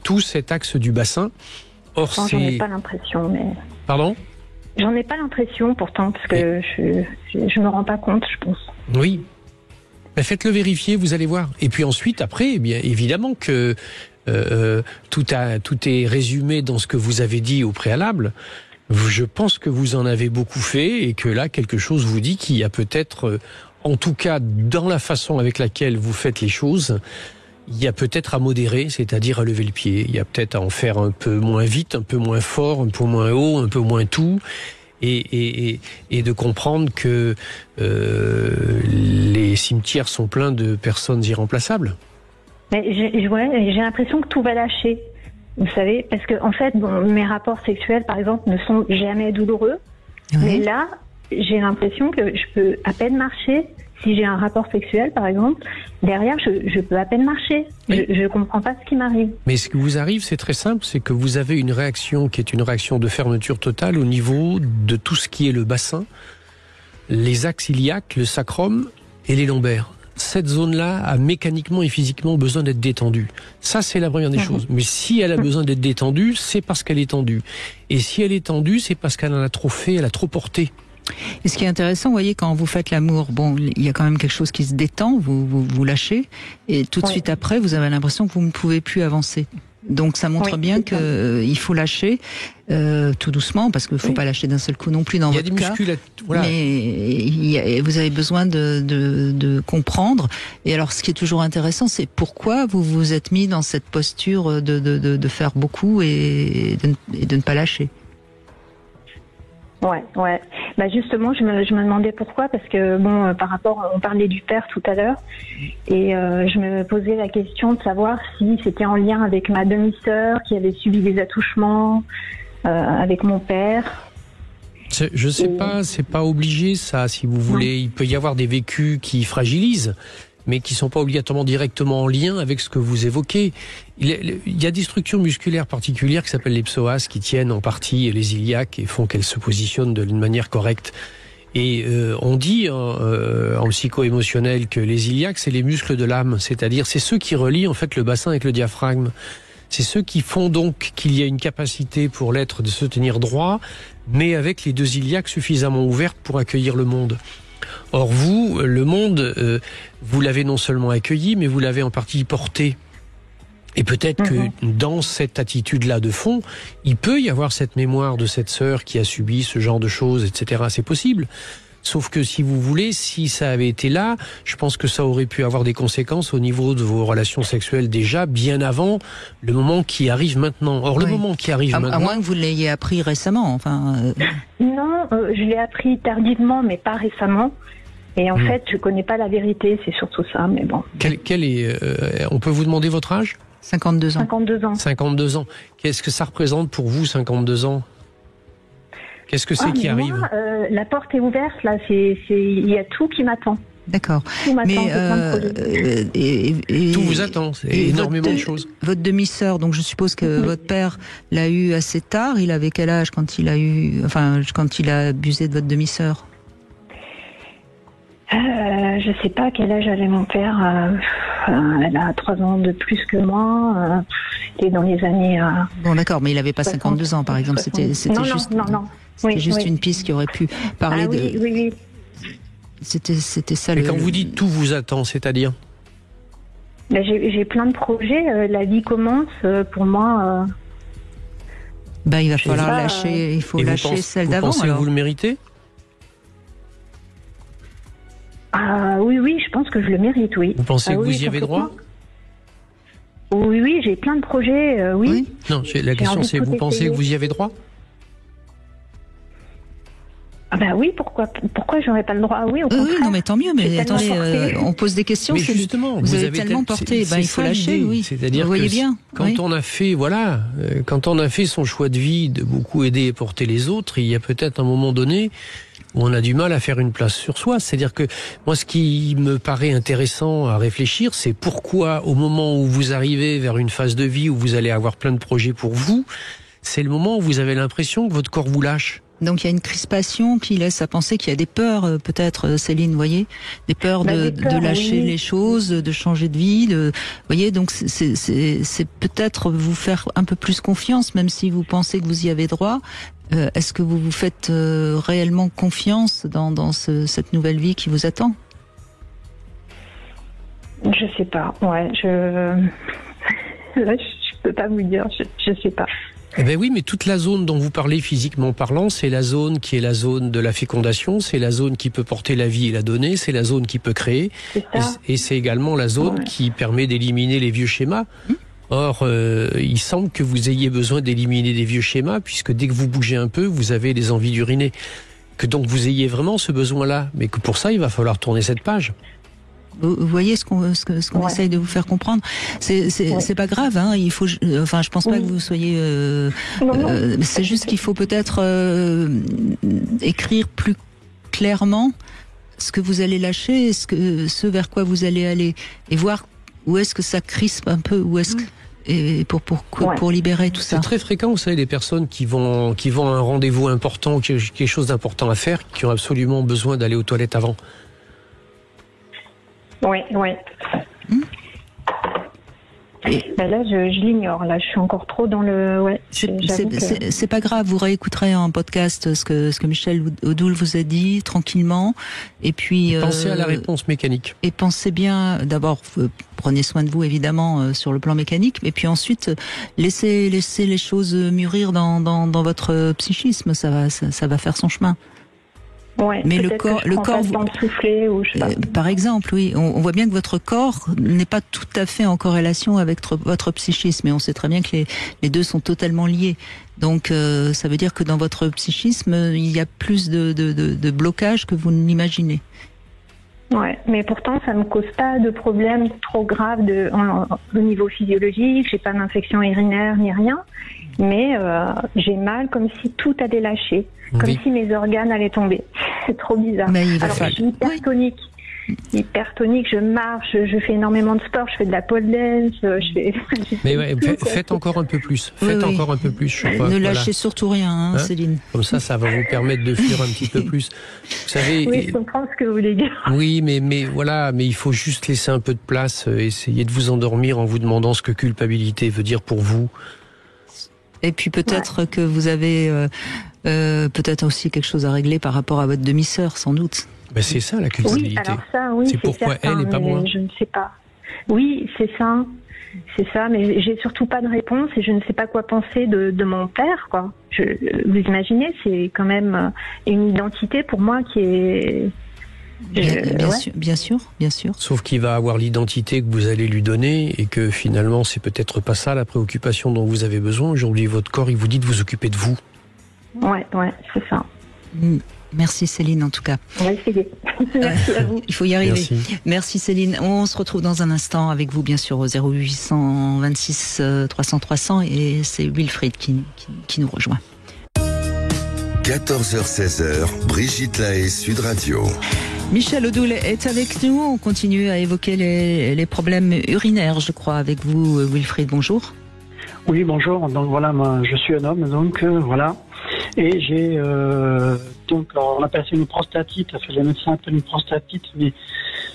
tout cet axe du bassin. Or, Enfin, j'en ai pas l'impression, mais... Pardon ? J'en ai pas l'impression pourtant, parce que je me rends pas compte, je pense. Oui. Ben faites-le vérifier, vous allez voir. Et puis ensuite, après, eh bien évidemment que tout est résumé dans ce que vous avez dit au préalable. Je pense que vous en avez beaucoup fait et que là, quelque chose vous dit qu'il y a peut-être, en tout cas dans la façon avec laquelle vous faites les choses, il y a peut-être à modérer, c'est-à-dire à lever le pied. Il y a peut-être à en faire un peu moins vite, un peu moins fort, un peu moins haut, un peu moins tout. Et de comprendre que les cimetières sont pleins de personnes irremplaçables. Mais j'ai l'impression que tout va lâcher, vous savez, parce que en fait, mes rapports sexuels, par exemple, ne sont jamais douloureux. Oui. Mais là, j'ai l'impression que je peux à peine marcher. Si j'ai un rapport sexuel, par exemple, derrière, je peux à peine marcher. Oui. Je comprends pas ce qui m'arrive. Mais ce qui vous arrive, c'est très simple, c'est que vous avez une réaction qui est une réaction de fermeture totale au niveau de tout ce qui est le bassin, les axes iliaques, le sacrum et les lombaires. Cette zone-là a mécaniquement et physiquement besoin d'être détendue. Ça, c'est la première des choses. Mais si elle a besoin d'être détendue, c'est parce qu'elle est tendue. Et si elle est tendue, c'est parce qu'elle en a trop fait, elle a trop porté. Et ce qui est intéressant, vous voyez, quand vous faites l'amour, bon, il y a quand même quelque chose qui se détend, vous lâchez, et tout de suite après, vous avez l'impression que vous ne pouvez plus avancer. Donc ça montre bien qu'il faut lâcher tout doucement, parce qu'il ne faut pas lâcher d'un seul coup non plus dans votre cas. Il y a des musculations. Voilà. Mais vous avez besoin de comprendre. Et alors, ce qui est toujours intéressant, c'est pourquoi vous vous êtes mis dans cette posture de faire beaucoup et de ne pas lâcher. Ouais. Bah justement, je me demandais pourquoi, parce que bon, par rapport, on parlait du père tout à l'heure, et je me posais la question de savoir si c'était en lien avec ma demi-sœur qui avait subi des attouchements avec mon père. Je sais pas, c'est pas obligé ça, si vous voulez. Il peut y avoir des vécus qui fragilisent, mais qui sont pas obligatoirement directement en lien avec ce que vous évoquez. Il y a des structures musculaires particulières qui s'appellent les psoas, qui tiennent en partie les iliaques et font qu'elles se positionnent d'une manière correcte. Et on dit en psycho-émotionnel que les iliaques, c'est les muscles de l'âme, c'est-à-dire c'est ceux qui relient en fait le bassin avec le diaphragme. C'est ceux qui font donc qu'il y a une capacité pour l'être de se tenir droit, mais avec les deux iliaques suffisamment ouvertes pour accueillir le monde. Or vous, le monde, vous l'avez non seulement accueilli, mais vous l'avez en partie porté. Et peut-être que dans cette attitude-là de fond, il peut y avoir cette mémoire de cette sœur qui a subi ce genre de choses, etc. C'est possible. Sauf que si vous voulez, si ça avait été là, je pense que ça aurait pu avoir des conséquences au niveau de vos relations sexuelles déjà, bien avant le moment qui arrive maintenant. Or, le moment qui arrive maintenant... À moins que vous l'ayez appris récemment, enfin... Non, je l'ai appris tardivement, mais pas récemment. Et en fait, je connais pas la vérité, c'est surtout ça, mais bon. Quel est, on peut vous demander votre âge ? 52 ans. 52 ans. 52 ans. Qu'est-ce que ça représente pour vous, 52 ans ? Qu'est-ce que c'est qui arrive ? Moi, la porte est ouverte, là, il y a tout qui m'attend. D'accord. Tout m'attend, Mais tout vous attend, c'est énormément de choses. Votre demi-sœur, donc je suppose que votre père l'a eu assez tard. Il avait quel âge quand il a abusé de votre demi-sœur ? Je sais pas quel âge avait mon père. Elle a 3 ans de plus que moi. C'était dans les années... Bon, d'accord, mais il avait pas 52 ans, par exemple. C'était juste... Non. C'était juste une piste qui aurait pu parler de... Oui. C'était ça. Et quand vous dites tout vous attend, c'est-à-dire ? J'ai plein de projets. La vie commence pour moi. Il va falloir lâcher. Il faut lâcher celle d'avant. Vous pensez que vous le méritez ? Oui, je pense que je le mérite, oui. Vous pensez que vous y avez droit ? Oui, j'ai plein de projets, oui. Non, la question c'est, vous pensez que vous y avez droit ? Oui, pourquoi j'aurais pas le droit ? Oui, au contraire. Non, mais tant mieux, mais attendez, on pose des questions. Mais justement, vous avez tellement porté, il faut lâcher, oui. C'est-à-dire vous voyez bien. Quand on a fait, quand on a fait son choix de vie, de beaucoup aider et porter les autres, il y a peut-être un moment donné où on a du mal à faire une place sur soi. C'est-à-dire que moi, ce qui me paraît intéressant à réfléchir, c'est pourquoi au moment où vous arrivez vers une phase de vie où vous allez avoir plein de projets pour vous, c'est le moment où vous avez l'impression que votre corps vous lâche. Donc il y a une crispation qui laisse à penser qu'il y a des peurs, peut-être, Céline, vous voyez, des peurs de lâcher les choses, de changer de vie, vous voyez, donc c'est peut-être vous faire un peu plus confiance, même si vous pensez que vous y avez droit. Est-ce que vous vous faites réellement confiance dans cette nouvelle vie qui vous attend ? Je sais pas. Là, je peux pas vous dire. Je sais pas. Eh ben oui, mais toute la zone dont vous parlez physiquement parlant, c'est la zone qui est la zone de la fécondation, c'est la zone qui peut porter la vie et la donner, c'est la zone qui peut créer, et c'est également la zone qui permet d'éliminer les vieux schémas. Or, il semble que vous ayez besoin d'éliminer des vieux schémas, puisque dès que vous bougez un peu, vous avez des envies d'uriner. Que donc vous ayez vraiment ce besoin-là, mais que pour ça, il va falloir tourner cette page. Vous voyez ce qu'on essaye de vous faire comprendre. C'est pas grave, hein. Il faut, je pense pas que vous soyez. C'est juste qu'il faut peut-être écrire plus clairement ce que vous allez lâcher, ce vers quoi vous allez aller, et voir où est-ce que ça crispe un peu, où est-ce que, et pour libérer tout ça. C'est très fréquent, vous savez, les personnes qui vont à un rendez-vous important, qui ont quelque chose d'important à faire, qui ont absolument besoin d'aller aux toilettes avant. Oui. Là, je l'ignore. Là, je suis encore trop dans le. C'est pas grave. Vous réécouterez en podcast ce que Michel Odoul vous a dit tranquillement. Et puis pensez à la réponse mécanique. Et pensez bien. D'abord, prenez soin de vous évidemment sur le plan mécanique. Et puis ensuite, laissez les choses mûrir dans votre psychisme. Ça va faire son chemin. Ouais, mais le corps, vous souffler ou je sais pas. Par exemple, oui, on voit bien que votre corps n'est pas tout à fait en corrélation avec votre psychisme, et on sait très bien que les deux sont totalement liés. Donc, ça veut dire que dans votre psychisme, il y a plus de blocage que vous ne l'imaginez. Ouais, mais pourtant, ça me cause pas de problème trop grave au niveau physiologique. J'ai pas d'infection urinaire ni rien, mais j'ai mal comme si tout allait lâcher, comme si mes organes allaient tomber. C'est trop bizarre. Mais il va Alors, je suis hypertonique. Hypertonique, je marche, je fais énormément de sport, je fais de la pole dance, Mais ouais, faites encore un peu plus. Encore un peu plus. Je crois. Ne lâchez surtout rien, Céline. Comme ça va vous permettre de fuir un petit peu plus. Vous savez. Oui, je comprends ce que vous voulez dire. Oui, mais voilà, mais il faut juste laisser un peu de place, essayer de vous endormir en vous demandant ce que culpabilité veut dire pour vous. Et puis peut-être que vous avez peut-être aussi quelque chose à régler par rapport à votre demi-sœur, sans doute. Ben c'est ça la culpabilité. Oui, alors ça, oui, c'est pourquoi certain, elle et pas moi. Je ne sais pas. Oui, c'est ça, mais j'ai surtout pas de réponse et je ne sais pas quoi penser de mon père, quoi. Vous imaginez, c'est quand même une identité pour moi qui est. Bien sûr. Sauf qu'il va avoir l'identité que vous allez lui donner et que finalement c'est peut-être pas ça la préoccupation dont vous avez besoin. Aujourd'hui, votre corps, il vous dit de vous occuper de vous. Ouais, c'est ça. Merci Céline en tout cas. On va essayer. Merci à vous. Il faut y arriver. Merci Céline. On se retrouve dans un instant avec vous bien sûr au 0826 300 300 et c'est Wilfried qui nous rejoint. 14h-16h, Brigitte Lahaie, Sud Radio. Michel Odoul est avec nous. On continue à évoquer les problèmes urinaires, je crois, avec vous, Wilfried. Bonjour. Oui, bonjour. Donc voilà, moi, je suis un homme, donc voilà. Et j'ai donc on appelle ça une prostatite. Enfin, les médecins appellent une prostatite, mais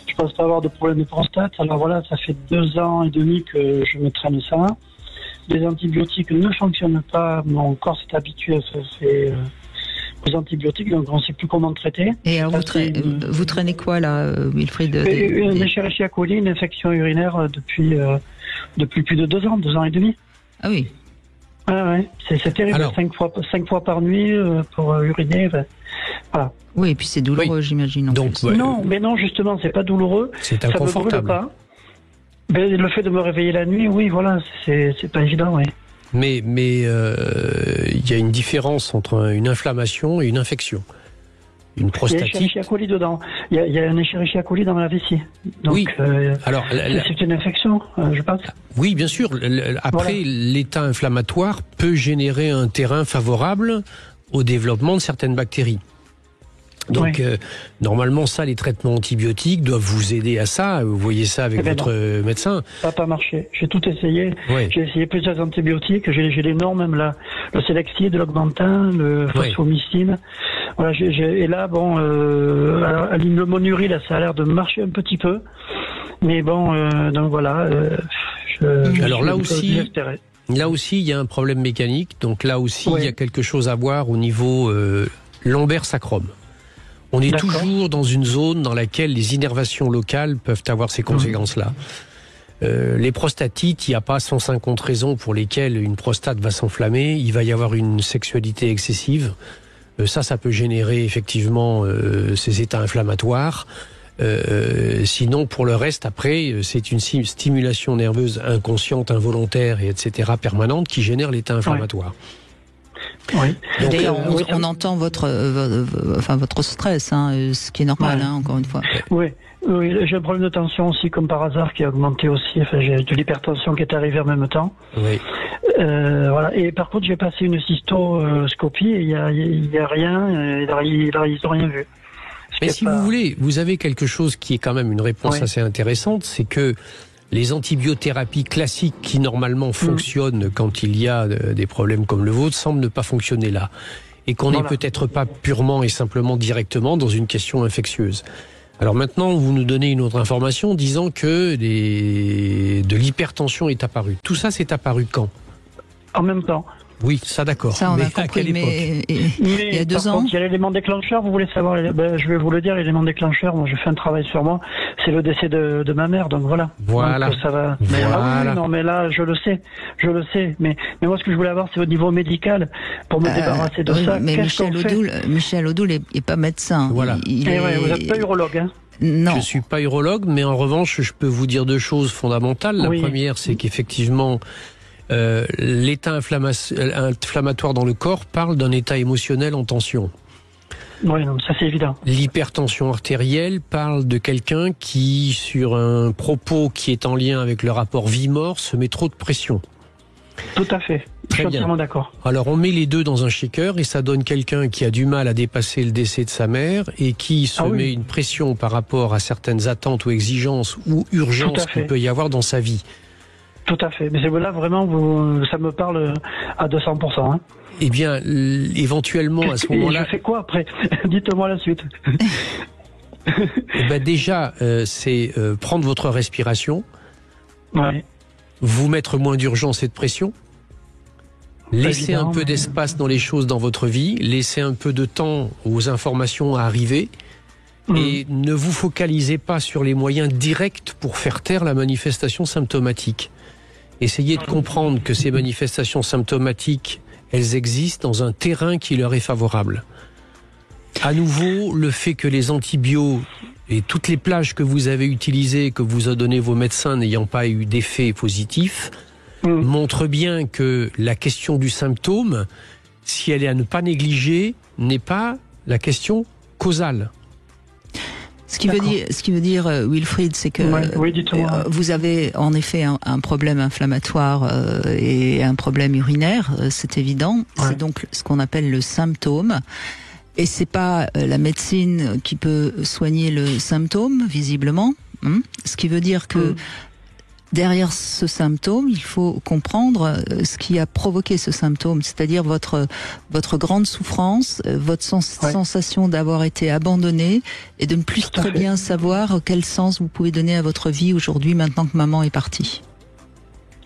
je pense pas avoir de problème de prostate. Alors voilà, ça fait 2 ans et demi que je me traîne ça. Les antibiotiques ne fonctionnent pas. Mon corps s'est habitué aux antibiotiques, donc on ne sait plus comment traiter. Et alors vous traînez quoi là, Wilfried? Une Escherichia coli, une infection urinaire depuis plus de 2 ans et demi. Ah oui. Ouais, c'est terrible. Alors, 5 fois par nuit pour uriner. Voilà. Oui, et puis c'est douloureux, j'imagine. Donc, non, mais non, justement, c'est pas douloureux. C'est inconfortable. Ça me brûle pas. Mais le fait de me réveiller la nuit, oui, voilà, c'est pas évident, oui. Mais il y a une différence entre une inflammation et une infection. Une prostatite. Il y a Escherichia coli dedans. Il y a un Escherichia coli dans la vessie. Donc, oui. Alors, c'est une infection, je pense. Oui, bien sûr. Après, l'état inflammatoire peut générer un terrain favorable au développement de certaines bactéries. Donc, normalement, les traitements antibiotiques doivent vous aider à ça. Vous voyez ça avec votre médecin. Ça n'a pas marché. J'ai tout essayé. Oui. J'ai essayé plusieurs antibiotiques. J'ai les noms, même le Selexi, de l'Augmentin, le Fosfomycine. Voilà, et là, bon, le Monuril, ça a l'air de marcher un petit peu. Mais bon, donc voilà. Alors là aussi, il y a un problème mécanique. Donc là aussi, il y a quelque chose à voir au niveau lombaire-sacrum. On est toujours dans une zone dans laquelle les innervations locales peuvent avoir ces conséquences-là. Les prostatites, il n'y a pas 150 raisons pour lesquelles une prostate va s'enflammer. Il va y avoir une sexualité excessive. Ça peut générer effectivement ces états inflammatoires. Sinon, pour le reste, après, c'est une stimulation nerveuse inconsciente, involontaire, etc. permanente qui génère l'état inflammatoire. Oui. D'ailleurs, on entend votre stress, ce qui est normal, encore une fois. Oui, j'ai un problème de tension aussi, comme par hasard, qui a augmenté aussi. Enfin, j'ai de l'hypertension qui est arrivée en même temps. Oui. Voilà. Et par contre, j'ai passé une cystoscopie et il y a rien. Ils n'ont rien vu. Mais si vous voulez, vous avez quelque chose qui est quand même une réponse assez intéressante, c'est que les antibiothérapies classiques qui normalement fonctionnent quand il y a des problèmes comme le vôtre semblent ne pas fonctionner là. Et qu'on n'est peut-être pas purement et simplement directement dans une question infectieuse. Alors maintenant, vous nous donnez une autre information disant que de l'hypertension est apparue. Tout ça, c'est apparu quand ? En même temps. Oui, ça d'accord. Ça, on mais a à compris, quelle époque il y a 2 par ans. contre, il y a l'élément déclencheur, vous voulez savoir, je vais vous le dire, l'élément déclencheur, moi je fais un travail sur moi, c'est le décès de ma mère, donc voilà. Voilà. Donc, ça va. Voilà. Ah oui, non, mais là, je le sais, mais moi ce que je voulais avoir, c'est au niveau médical, pour me débarrasser de ça. Mais Qu'est-ce qu'on fait Michel Odoul est pas médecin. Voilà. Vous n'êtes pas urologue, hein? Non. Je suis pas urologue, mais en revanche, je peux vous dire 2 choses fondamentales. La première, c'est qu'effectivement, l'état inflammatoire dans le corps parle d'un état émotionnel en tension. Oui, non, ça c'est évident. L'hypertension artérielle parle de quelqu'un qui, sur un propos qui est en lien avec le rapport vie-mort, se met trop de pression. Tout à fait. Je suis entièrement d'accord. Alors on met les deux dans un shaker et ça donne quelqu'un qui a du mal à dépasser le décès de sa mère et qui se met une pression par rapport à certaines attentes ou exigences ou urgences qu'il peut y avoir dans sa vie. Tout à fait. Mais c'est là vraiment, ça me parle à 200%. Hein. Eh bien, éventuellement à ce moment-là. Je fais quoi après? Dites-moi la suite. Eh ben déjà, c'est prendre votre respiration, vous mettre moins d'urgence et de pression, laisser un peu d'espace dans les choses dans votre vie, laisser un peu de temps aux informations à arriver. Et ne vous focalisez pas sur les moyens directs pour faire taire la manifestation symptomatique. Essayez de comprendre que ces manifestations symptomatiques, elles existent dans un terrain qui leur est favorable. À nouveau, le fait que les antibiotiques et toutes les plages que vous avez utilisées, que vous a donné vos médecins n'ayant pas eu d'effet positif, montrent bien que la question du symptôme, si elle est à ne pas négliger, n'est pas la question causale. Ce qui veut dire, Wilfried, c'est que vous avez en effet un problème inflammatoire et un problème urinaire, c'est évident. C'est donc ce qu'on appelle le symptôme. Et c'est pas la médecine qui peut soigner le symptôme, visiblement. Ce qui veut dire que derrière ce symptôme, il faut comprendre ce qui a provoqué ce symptôme, c'est-à-dire votre grande souffrance, votre sensation d'avoir été abandonné et de ne plus très bien savoir quel sens vous pouvez donner à votre vie aujourd'hui, maintenant que maman est partie.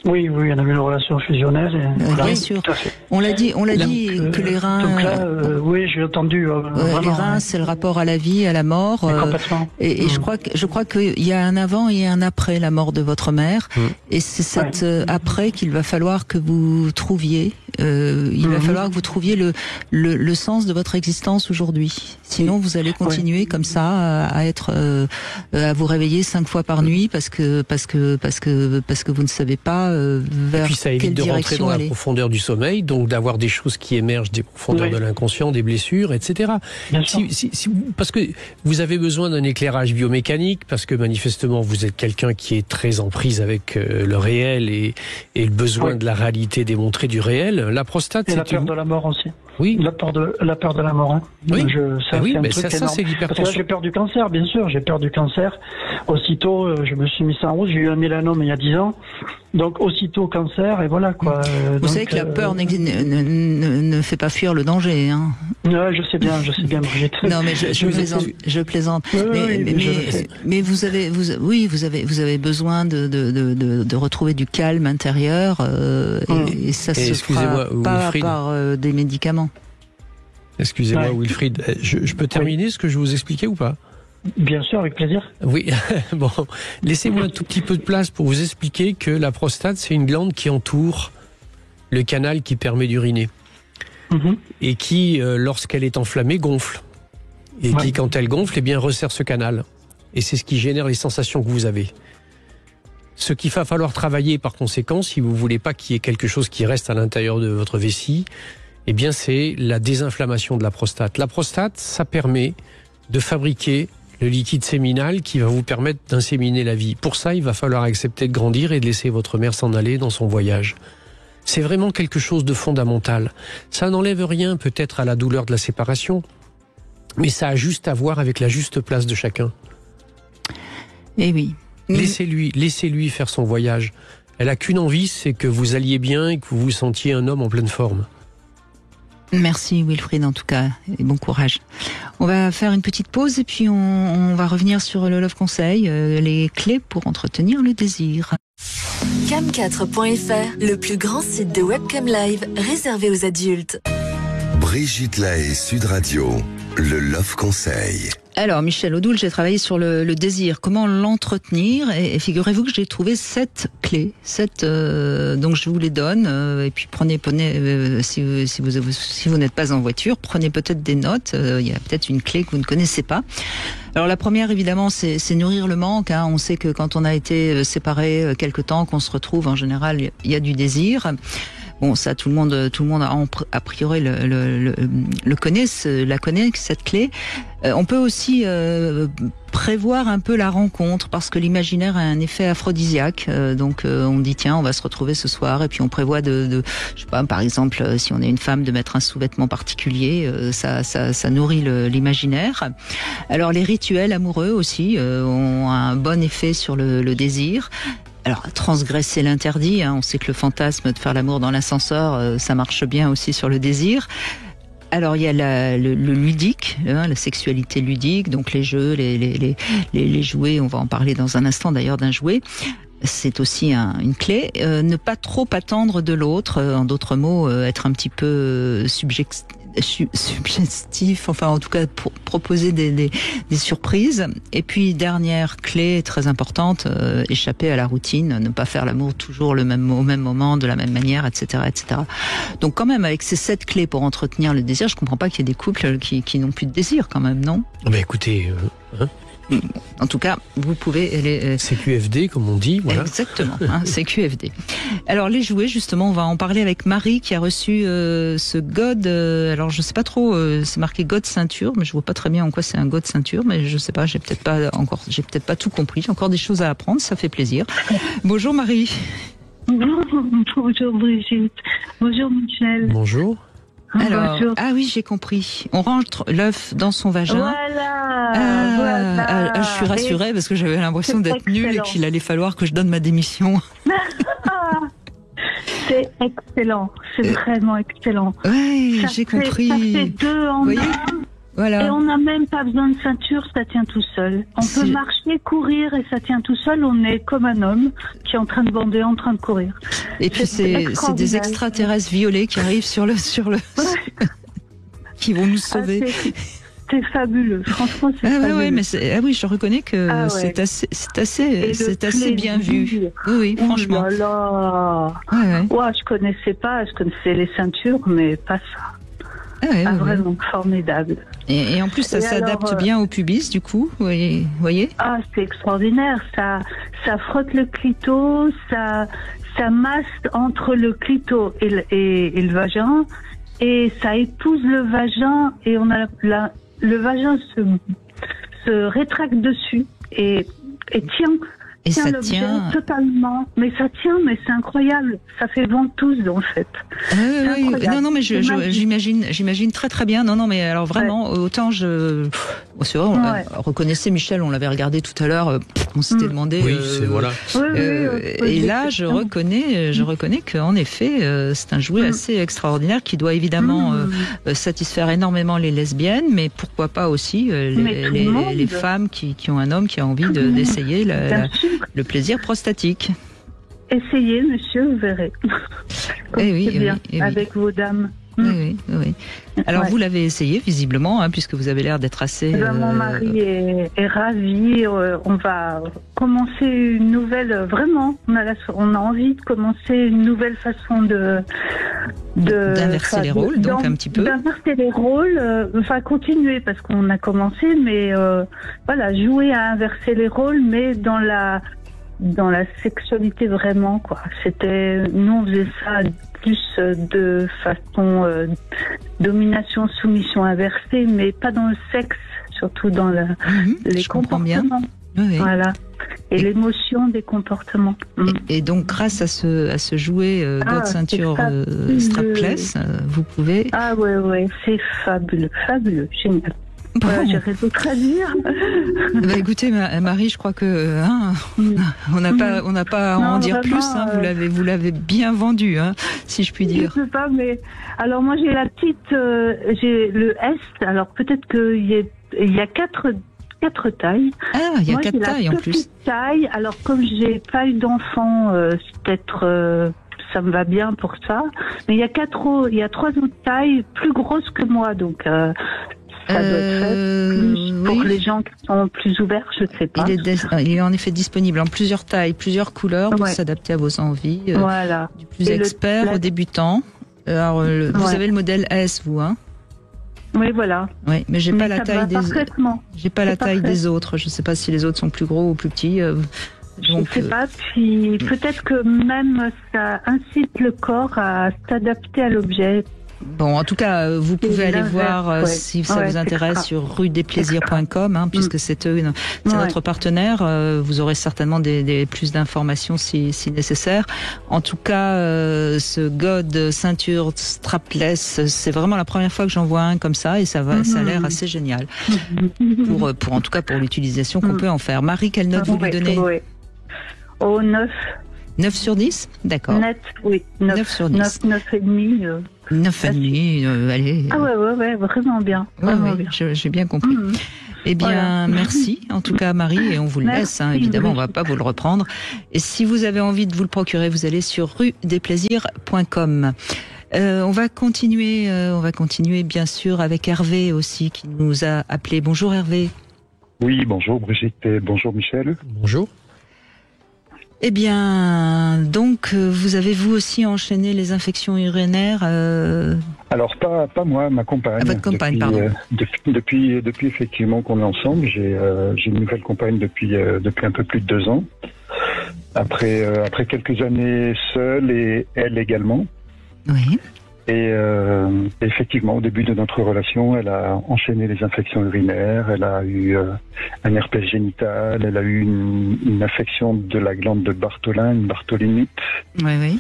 Oui, on a eu une relation fusionnelle. Bien sûr. On l'a dit que les reins. Donc là, oui, j'ai entendu. Les reins, c'est le rapport à la vie, à la mort. Complètement. Et je crois qu'il y a un avant et un après la mort de votre mère. Et c'est cet après qu'il va falloir que vous trouviez. Il va falloir que vous trouviez le sens de votre existence aujourd'hui. Sinon, vous allez continuer comme ça à être, à vous réveiller 5 fois par nuit parce que vous ne savez pas vers et puis ça évite de rentrer dans la profondeur du sommeil, donc d'avoir des choses qui émergent des profondeurs de l'inconscient, des blessures, etc. Parce que vous avez besoin d'un éclairage biomécanique, parce que manifestement vous êtes quelqu'un qui est très en prise avec le réel et le besoin de la réalité démontrée du réel. La prostate, c'est la peur de la mort aussi. Oui. La peur de la mort. Hein. Oui. Mais ça c'est l'hypertension. Parce que là, j'ai peur du cancer, bien sûr. J'ai peur du cancer. Aussitôt, je me suis mis ça en route. J'ai eu un mélanome il y a 10 ans. Donc, aussitôt cancer, et voilà, quoi. Vous savez que la peur ne fait pas fuir le danger, hein. Ouais, je sais bien, Brigitte. Non, mais je plaisante. Mais vous avez besoin de retrouver du calme intérieur, et ça se fera pas par des médicaments. Excusez-moi, Wilfried, je peux terminer ce que je vous expliquais ou pas? Bien sûr, avec plaisir. Oui, bon, laissez-moi un tout petit peu de place pour vous expliquer que la prostate, c'est une glande qui entoure le canal qui permet d'uriner. Et qui, lorsqu'elle est enflammée, gonfle. Et qui, quand elle gonfle, eh bien, resserre ce canal. Et c'est ce qui génère les sensations que vous avez. Ce qu'il va falloir travailler, par conséquent, si vous voulez pas qu'il y ait quelque chose qui reste à l'intérieur de votre vessie, eh bien, c'est la désinflammation de la prostate. La prostate, ça permet de fabriquer le liquide séminal qui va vous permettre d'inséminer la vie. Pour ça, il va falloir accepter de grandir et de laisser votre mère s'en aller dans son voyage. C'est vraiment quelque chose de fondamental. Ça n'enlève rien peut-être à la douleur de la séparation, mais ça a juste à voir avec la juste place de chacun. Eh oui. Laissez-lui faire son voyage. Elle a qu'une envie, c'est que vous alliez bien et que vous vous sentiez un homme en pleine forme. Merci Wilfried en tout cas, et bon courage. On va faire une petite pause et puis on va revenir sur le Love Conseil, les clés pour entretenir le désir. Cam4.fr, le plus grand site de webcam live réservé aux adultes. Brigitte Lahaie, Sud Radio, le Love Conseil. Alors, Michel Odoul, j'ai travaillé sur le désir, comment l'entretenir, et figurez-vous que j'ai trouvé 7 clés, donc je vous les donne, et puis prenez si vous n'êtes pas en voiture, prenez peut-être des notes, il y a peut-être une clé que vous ne connaissez pas. Alors la première, évidemment, c'est nourrir le manque, hein. On sait que quand on a été séparé quelque temps, qu'on se retrouve, en général, il y a du désir. Bon, ça, tout le monde a priori la connaît, cette clé. On peut aussi prévoir un peu la rencontre, parce que l'imaginaire a un effet aphrodisiaque. Donc, on dit tiens, on va se retrouver ce soir, et puis on prévoit je sais pas, par exemple, si on est une femme, de mettre un sous-vêtement particulier. Ça nourrit l'imaginaire. Alors, les rituels amoureux aussi ont un bon effet sur le désir. Alors, transgresser l'interdit, hein, on sait que le fantasme de faire l'amour dans l'ascenseur, ça marche bien aussi sur le désir. Alors, il y a le ludique, hein, la sexualité ludique, donc les jeux, les jouets, on va en parler dans un instant d'ailleurs d'un jouet. C'est aussi une clé. Ne pas trop attendre de l'autre, en d'autres mots, être un petit peu suggestif, enfin en tout cas proposer des surprises. Et puis dernière clé très importante, échapper à la routine, ne pas faire l'amour toujours au même moment, de la même manière, etc., etc. Donc quand même, avec ces 7 clés pour entretenir le désir, je comprends pas qu'il y ait des couples qui n'ont plus de désir quand même, non ? Ben écoutez, en tout cas, vous pouvez... CQFD, comme on dit. Voilà. Exactement, hein, CQFD. Alors, les jouets, justement, on va en parler avec Marie, qui a reçu ce God... alors, je sais pas trop, c'est marqué God ceinture, mais je vois pas très bien en quoi c'est un God ceinture, mais je sais pas, j'ai peut-être pas tout compris. J'ai encore des choses à apprendre, ça fait plaisir. Bonjour Marie. Bonjour Brigitte. Bonjour Michel. Bonjour. Alors, ah oui, j'ai compris. On rentre l'œuf dans son vagin. Voilà. Je suis rassurée parce que j'avais l'impression d'être nulle et qu'il allait falloir que je donne ma démission. C'est excellent. C'est vraiment excellent. Oui, j'ai compris. Ça fait 2 en 1. Voilà. Et on n'a même pas besoin de ceinture, ça tient tout seul. On peut marcher, courir et ça tient tout seul. On est comme un homme qui est en train de bander, en train de courir. Et puis c'est des extraterrestres violets qui arrivent sur le qui vont nous sauver. C'est fabuleux, franchement c'est fabuleux. Ouais, mais oui, je reconnais que c'est assez bien vu. Oui, franchement. Je connaissais les ceintures, mais pas ça. Vraiment formidable. Et en plus, ça s'adapte bien au pubis, du coup, vous voyez. Ah, c'est extraordinaire. Ça frotte le clito, ça masse entre le clito et le vagin, et ça épouse le vagin, et on a le vagin se rétracte dessus et tient. Et ça tient totalement, mais ça tient, mais c'est incroyable. Ça fait ventouse en fait. Oui. Non, mais j'imagine très très bien. Non, mais alors vraiment, autant c'est vrai, on reconnaissait Michel, on l'avait regardé tout à l'heure. On s'était demandé. Oui, c'est voilà. Et là, je reconnais qu'en effet, c'est un jouet assez extraordinaire qui doit évidemment satisfaire énormément les lesbiennes, mais pourquoi pas aussi les femmes qui ont un homme qui a envie d'essayer le plaisir prostatique. Essayez, monsieur, vous verrez. Avec vos dames. Oui. Alors vous l'avez essayé visiblement, hein, puisque vous avez l'air d'être assez... Mon mari est ravi. On va commencer une nouvelle... Vraiment, on a envie de commencer une nouvelle façon d'inverser les rôles, donc un petit peu. D'inverser les rôles, continuer parce qu'on a commencé, mais jouer à inverser les rôles, mais dans la sexualité vraiment, quoi. Nous on faisait ça plus de façon domination, soumission inversée, mais pas dans le sexe, surtout dans les comportements. Oui. Voilà. Et l'émotion des comportements. Et donc grâce à ce jouet God ceinture strapless, vous pouvez... Ah ouais, c'est fabuleux, génial. Bon. J'aurais dû traduire. Écoutez, Marie, je crois que on n'a pas à en dire plus. Hein, vous l'avez bien vendu, hein, si je puis dire. Je sais pas, mais alors moi j'ai la petite, j'ai le S. Alors peut-être qu'il y a 4 4 tailles. Ah, il y a Moi, 4 j'ai la tailles en petite plus. taille. Alors, comme j'ai pas eu d'enfant, c'est peut-être ça me va bien pour ça. Mais il y a 3 autres tailles plus grosses que moi, donc ça doit être fait plus pour oui. les gens qui sont plus ouverts, je sais pas. Il est en effet disponible en plusieurs tailles, plusieurs couleurs pour s'adapter à vos envies. Voilà. Du plus expert au débutant. Alors, vous avez le modèle S, vous, hein? Oui, voilà. Oui, mais j'ai pas la taille des autres. Je sais pas si les autres sont plus gros ou plus petits. Donc, je sais pas, puis peut-être que même ça incite le corps à s'adapter à l'objet. Bon, en tout cas, vous pouvez aller voir si ça vous intéresse sur rudesplaisirs.com, hein, puisque c'est notre partenaire. Vous aurez certainement plus d'informations si nécessaire. En tout cas, ce God ceinture strapless, c'est vraiment la première fois que j'en vois un comme ça, et ça a l'air assez génial. En tout cas pour l'utilisation qu'on peut en faire. Marie, quelle note vous lui donnez? Au 9. 9 sur 10? D'accord. Net, oui. 9 sur 10. 9,5. 9,5, allez. Ah ouais, vraiment bien. Vraiment bien. J'ai bien compris. Eh bien, merci en tout cas Marie, et on vous le laisse, hein, évidemment, on va pas vous le reprendre. Et si vous avez envie de vous le procurer, vous allez sur rudesplaisirs.com. On va continuer bien sûr avec Hervé aussi qui nous a appelé. Bonjour Hervé. Oui, bonjour Brigitte et bonjour Michel. Bonjour. Eh bien, donc, vous avez vous aussi enchaîné les infections urinaires Alors, pas moi, ma compagne. Votre compagne, pardon. Depuis effectivement qu'on est ensemble, j'ai une nouvelle compagne depuis un peu plus de 2 ans. Après quelques années seule et elle également. Oui. Et effectivement, au début de notre relation, elle a enchaîné les infections urinaires, elle a eu un herpès génital, elle a eu une infection de la glande de Bartholin, une bartholinite. Oui.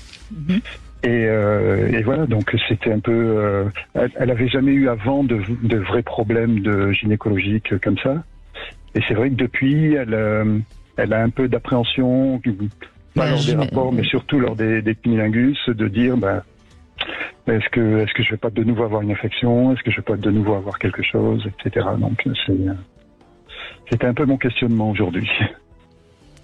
Et voilà, donc c'était un peu... elle avait jamais eu avant de vrais problèmes gynécologiques comme ça. Et c'est vrai que depuis, elle a un peu d'appréhension, pas lors des rapports, mais surtout lors des cunnilingus, de dire... Est-ce que je vais pas de nouveau avoir une infection? Est-ce que je vais pas de nouveau avoir quelque chose, etc. Donc c'était un peu mon questionnement aujourd'hui.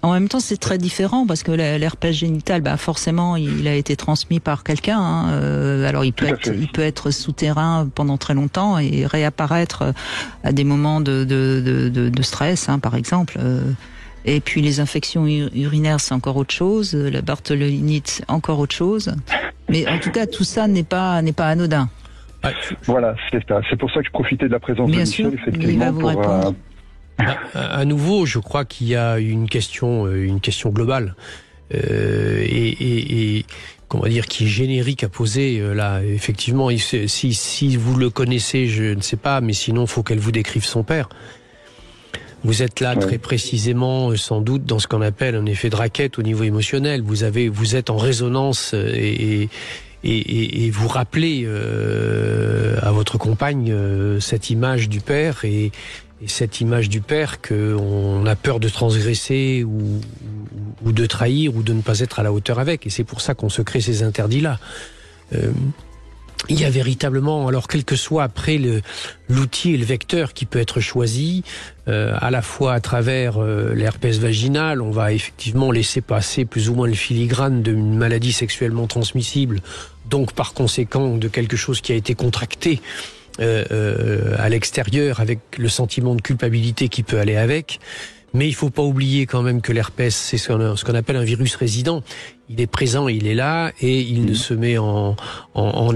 En même temps, c'est très différent parce que l'herpès génital, forcément, il a été transmis par quelqu'un. Hein. Alors, il peut être souterrain pendant très longtemps et réapparaître à des moments de stress, hein, par exemple. Et puis les infections urinaires, c'est encore autre chose. La bartholinite, encore autre chose. Mais en tout cas, tout ça n'est pas anodin. Voilà, c'est ça. C'est pour ça que je profitais de la présence de Michel, effectivement, il va vous répondre. À nouveau, je crois qu'il y a une question globale et comment dire, qui est générique à poser là. Effectivement, si vous le connaissez, je ne sais pas, mais sinon, faut qu'elle vous décrive son père. Vous êtes là très précisément, sans doute, dans ce qu'on appelle un effet de raquette au niveau émotionnel. Vous êtes en résonance et vous rappelez à votre compagne cette image du père et cette image du père qu'on a peur de transgresser ou de trahir ou de ne pas être à la hauteur avec. Et c'est pour ça qu'on se crée ces interdits-là. Il y a véritablement, alors quel que soit après l'outil et le vecteur qui peut être choisi, à la fois à travers l'herpès vaginal, on va effectivement laisser passer plus ou moins le filigrane d'une maladie sexuellement transmissible, donc par conséquent de quelque chose qui a été contracté à l'extérieur avec le sentiment de culpabilité qui peut aller avec. Mais il faut pas oublier quand même que l'herpès, c'est ce qu'on appelle un virus résident. Il est présent, il est là, et il ne se met en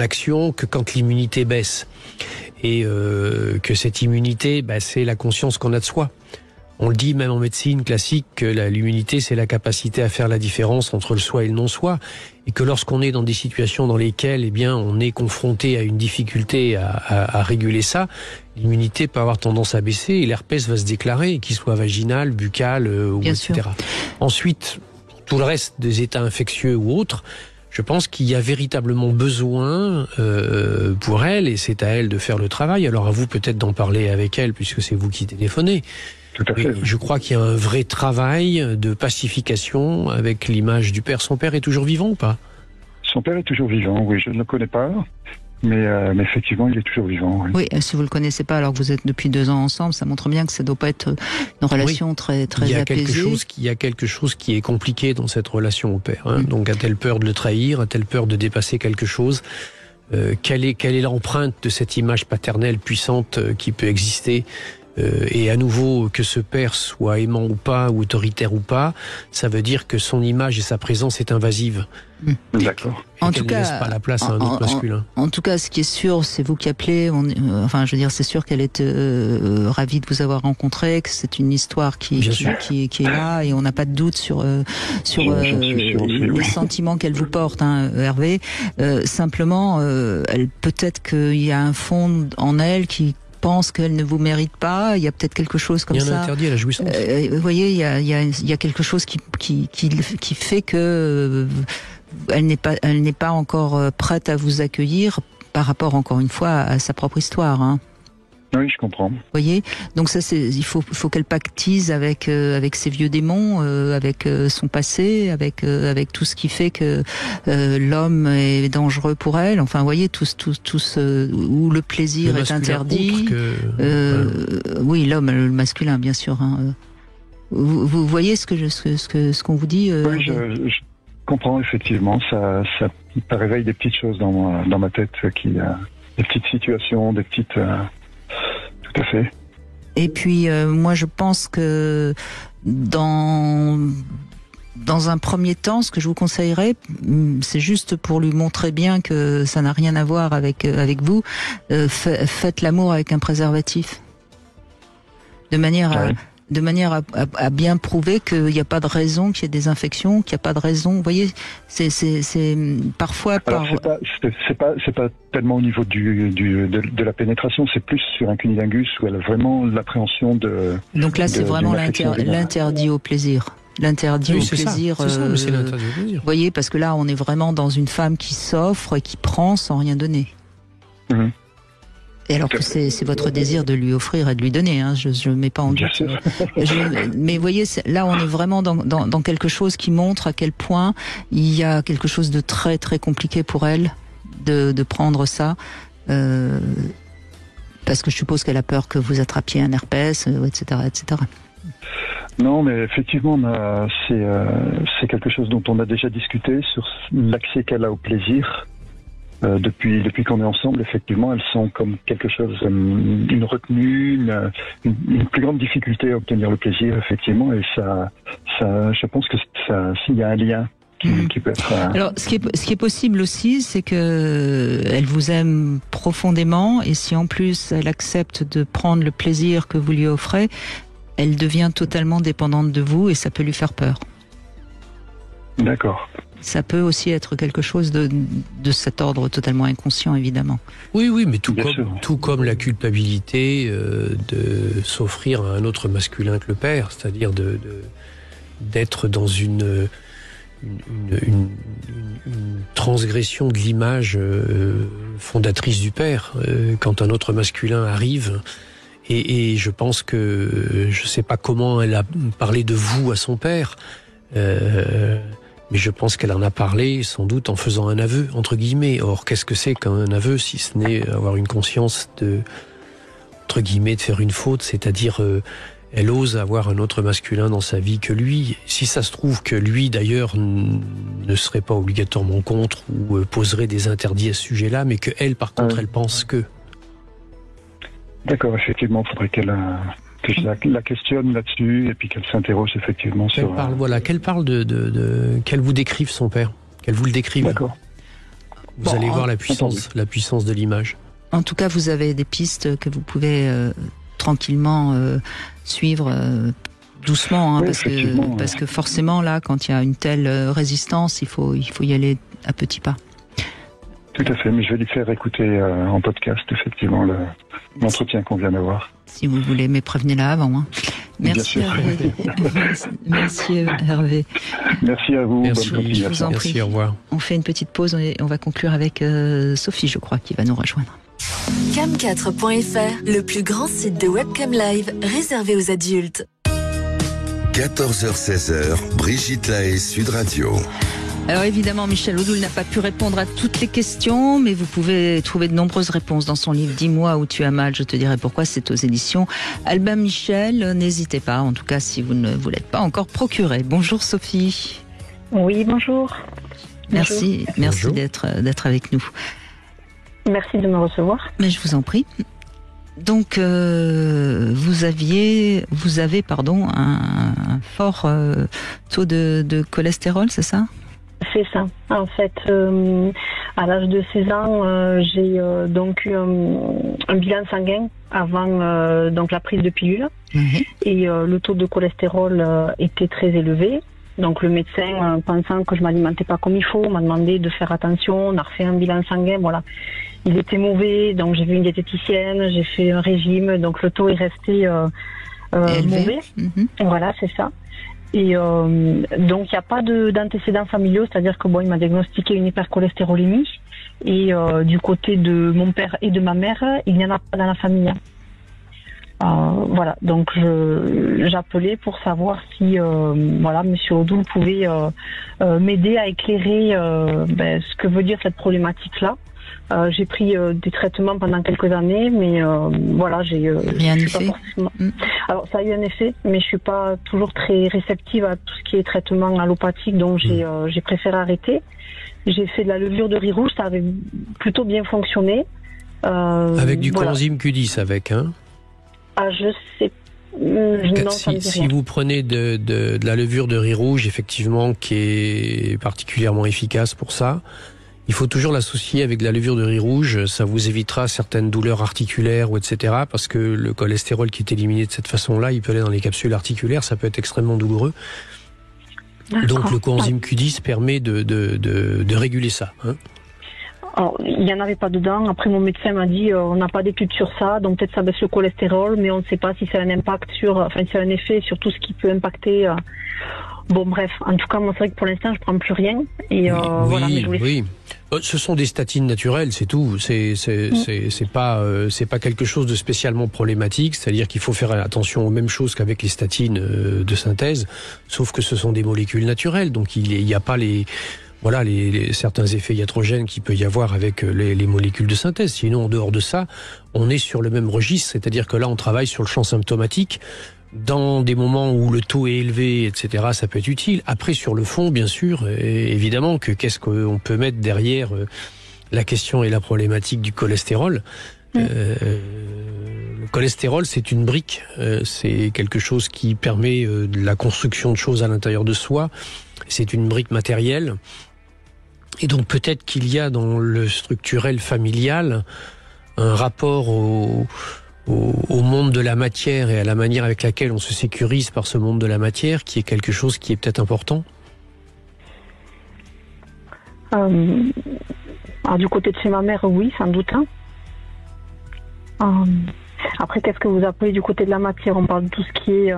action que quand l'immunité baisse. Et que cette immunité, c'est la conscience qu'on a de soi. On le dit même en médecine classique que l'immunité, c'est la capacité à faire la différence entre le soi et le non-soi. Et que lorsqu'on est dans des situations dans lesquelles, on est confronté à une difficulté à réguler ça, l'immunité peut avoir tendance à baisser et l'herpès va se déclarer, qu'il soit vaginal, buccal, etc. Ensuite, tout le reste des états infectieux ou autres, je pense qu'il y a véritablement besoin pour elle, et c'est à elle de faire le travail. Alors à vous peut-être d'en parler avec elle, puisque c'est vous qui téléphonez. Tout à fait. Oui, je crois qu'il y a un vrai travail de pacification avec l'image du père. Son père est toujours vivant ou pas? Son père est toujours vivant, oui, je ne le connais pas. mais effectivement, il est toujours vivant. Oui, si vous le connaissez pas, alors que vous êtes depuis 2 ans ensemble, ça montre bien que ça doit pas être une relation très très apaisée. Il y a quelque chose qui est compliqué dans cette relation au père. Donc, a-t-elle peur de le trahir? A-t-elle peur de dépasser quelque chose? Quelle est l'empreinte de cette image paternelle puissante qui peut exister? Et à nouveau, que ce père soit aimant ou pas, ou autoritaire ou pas, ça veut dire que son image et sa présence est invasive. D'accord. En tout cas, ne laisse pas la place à un autre masculin. En tout cas, ce qui est sûr, c'est vous qui appelez. Enfin, je veux dire, c'est sûr qu'elle est ravie de vous avoir rencontré, que c'est une histoire qui est là, et on n'a pas de doute sur les sentiments qu'elle vous porte, Hervé. Simplement, peut-être qu'il y a un fond en elle qui pense qu'elle ne vous mérite pas. Il y a peut-être quelque chose comme ça. Il y a un interdit à la jouissance. Vous voyez, il y a quelque chose qui fait que elle n'est pas encore prête à vous accueillir par rapport, encore une fois, à sa propre histoire. Oui, je comprends. Vous voyez, donc ça, il faut qu'elle pactise avec ses vieux démons, avec son passé, avec tout ce qui fait que l'homme est dangereux pour elle. Enfin, vous voyez, où le plaisir est interdit. Oui, l'homme, le masculin, bien sûr. Vous voyez ce qu'on vous dit. Oui, je comprends effectivement. Ça réveille des petites choses dans ma tête, des petites situations, des petites. Tout à fait. Et puis, moi, je pense que dans un premier temps, ce que je vous conseillerais, c'est juste pour lui montrer bien que ça n'a rien à voir avec vous, faites l'amour avec un préservatif. De manière à bien prouver qu'il n'y a pas de raison qu'il y ait des infections, qu'il n'y a pas de raison. Vous voyez, c'est parfois Alors, c'est pas tellement au niveau de la pénétration, c'est plus sur un cunnilingus où elle a vraiment l'appréhension de. Donc là, c'est vraiment l'interdit au plaisir. L'interdit au plaisir. C'est ça, mais c'est l'interdit au plaisir. Vous voyez, parce que là, on est vraiment dans une femme qui s'offre et qui prend sans rien donner. Mmh. Et alors que c'est votre désir de lui offrir et de lui donner, je ne mets pas en doute. Mais vous voyez, là on est vraiment dans quelque chose qui montre à quel point il y a quelque chose de très très compliqué pour elle de prendre ça, parce que je suppose qu'elle a peur que vous attrapiez un herpès, etc., etc. Non, mais effectivement, c'est quelque chose dont on a déjà discuté sur l'accès qu'elle a au plaisir. Depuis qu'on est ensemble, effectivement, elles sont comme quelque chose, une retenue, une plus grande difficulté à obtenir le plaisir, effectivement, et ça, je pense que s'il y a un lien qui peut être. Alors, ce qui est possible aussi, c'est que elle vous aime profondément, et si en plus elle accepte de prendre le plaisir que vous lui offrez, elle devient totalement dépendante de vous, et ça peut lui faire peur. D'accord. Ça peut aussi être quelque chose de cet ordre totalement inconscient, évidemment. Oui, mais tout comme la culpabilité de s'offrir à un autre masculin que le père, c'est-à-dire d'être dans une transgression de l'image fondatrice du père quand un autre masculin arrive. Et je pense que je ne sais pas comment elle a parlé de vous à son père. Mais je pense qu'elle en a parlé sans doute en faisant un aveu, entre guillemets. Or, qu'est-ce que c'est qu'un aveu si ce n'est avoir une conscience entre guillemets, de faire une faute, c'est-à-dire elle ose avoir un autre masculin dans sa vie que lui. Si ça se trouve que lui, d'ailleurs, ne serait pas obligatoirement contre ou poserait des interdits à ce sujet-là, mais qu'elle, par contre, elle pense que... D'accord, effectivement, il faudrait que je la questionne là-dessus et puis qu'elle s'interroge effectivement sur... Qu'elle vous décrive son père, qu'elle vous le décrive. D'accord. Vous allez voir la puissance de l'image. En tout cas, vous avez des pistes que vous pouvez tranquillement suivre doucement, parce que forcément là, quand il y a une telle résistance, il faut y aller à petits pas. Tout à fait, mais je vais lui faire écouter en podcast effectivement l'entretien qu'on vient d'avoir. Si vous voulez, mais prévenez-la avant. Merci Hervé. Merci Hervé. Merci à vous. Merci, je vous en prie. Merci, au revoir. On fait une petite pause et on va conclure avec Sophie, je crois, qui va nous rejoindre. Cam4.fr, le plus grand site de webcam live réservé aux adultes. 14h-16h, Brigitte Lahaie, Sud Radio. Alors évidemment, Michel Odoul n'a pas pu répondre à toutes les questions, mais vous pouvez trouver de nombreuses réponses dans son livre « Dis-moi où tu as mal, je te dirai pourquoi ». C'est aux éditions Albin Michel. N'hésitez pas, en tout cas, si vous ne vous l'êtes pas encore procuré. Bonjour Sophie. Oui, bonjour. Merci d'être avec nous. Merci de me recevoir. Mais je vous en prie. Donc, vous avez un fort taux de cholestérol, c'est ça ? C'est ça. En fait, à l'âge de 16 ans, j'ai donc eu un bilan sanguin avant donc la prise de pilule. Et le taux de cholestérol était très élevé. Donc le médecin, pensant que je m'alimentais pas comme il faut, m'a demandé de faire attention. On a refait un bilan sanguin, voilà. Il était mauvais, donc j'ai vu une diététicienne, j'ai fait un régime, donc le taux est resté mauvais. Voilà, c'est ça. Et donc il n'y a pas d'antécédents familiaux, c'est-à-dire que bon, il m'a diagnostiqué une hypercholestérolémie et du côté de mon père et de ma mère, il n'y en a pas dans la famille. Voilà, donc j'appelais pour savoir si Monsieur Odoul pouvait m'aider à éclairer ce que veut dire cette problématique-là. J'ai pris des traitements pendant quelques années, mais j'ai rien fait. Alors ça a eu un effet, mais je suis pas toujours très réceptive à tout ce qui est traitement allopathique, donc j'ai préféré arrêter. J'ai fait de la levure de riz rouge, ça avait plutôt bien fonctionné. Avec du coenzyme Q10 hein. Je sais. Non, si vous prenez de la levure de riz rouge, effectivement, qui est particulièrement efficace pour ça, il faut toujours l'associer avec de la levure de riz rouge. Ça vous évitera certaines douleurs articulaires ou etc. Parce que le cholestérol qui est éliminé de cette façon-là, il peut aller dans les capsules articulaires, ça peut être extrêmement douloureux. Donc le coenzyme Q10 permet de réguler ça. Alors, il n'y en avait pas dedans. Après, mon médecin m'a dit on n'a pas d'études sur ça, donc peut-être ça baisse le cholestérol, mais on ne sait pas si c'est un impact c'est un effet sur tout ce qui peut impacter. Bon, bref. En tout cas, moi, c'est vrai que pour l'instant, je prends plus rien. Et oui. Ce sont des statines naturelles, c'est tout. C'est pas quelque chose de spécialement problématique. C'est-à-dire qu'il faut faire attention aux mêmes choses qu'avec les statines de synthèse, sauf que ce sont des molécules naturelles, donc il n'y a pas certains effets iatrogènes qu'il peut y avoir avec les molécules de synthèse. Sinon, en dehors de ça, on est sur le même registre, c'est-à-dire que là, on travaille sur le champ symptomatique. Dans des moments où le taux est élevé, etc., ça peut être utile. Après, sur le fond, bien sûr, évidemment, qu'est-ce qu'on peut mettre derrière la question et la problématique du cholestérol. Le cholestérol, c'est une brique. C'est quelque chose qui permet de la construction de choses à l'intérieur de soi. C'est une brique matérielle. Et donc peut-être qu'il y a dans le structurel familial un rapport au monde de la matière et à la manière avec laquelle on se sécurise par ce monde de la matière qui est quelque chose qui est peut-être important. Alors du côté de chez ma mère, oui, sans doute. Après, qu'est-ce que vous appelez du côté de la matière? On parle de tout ce qui est...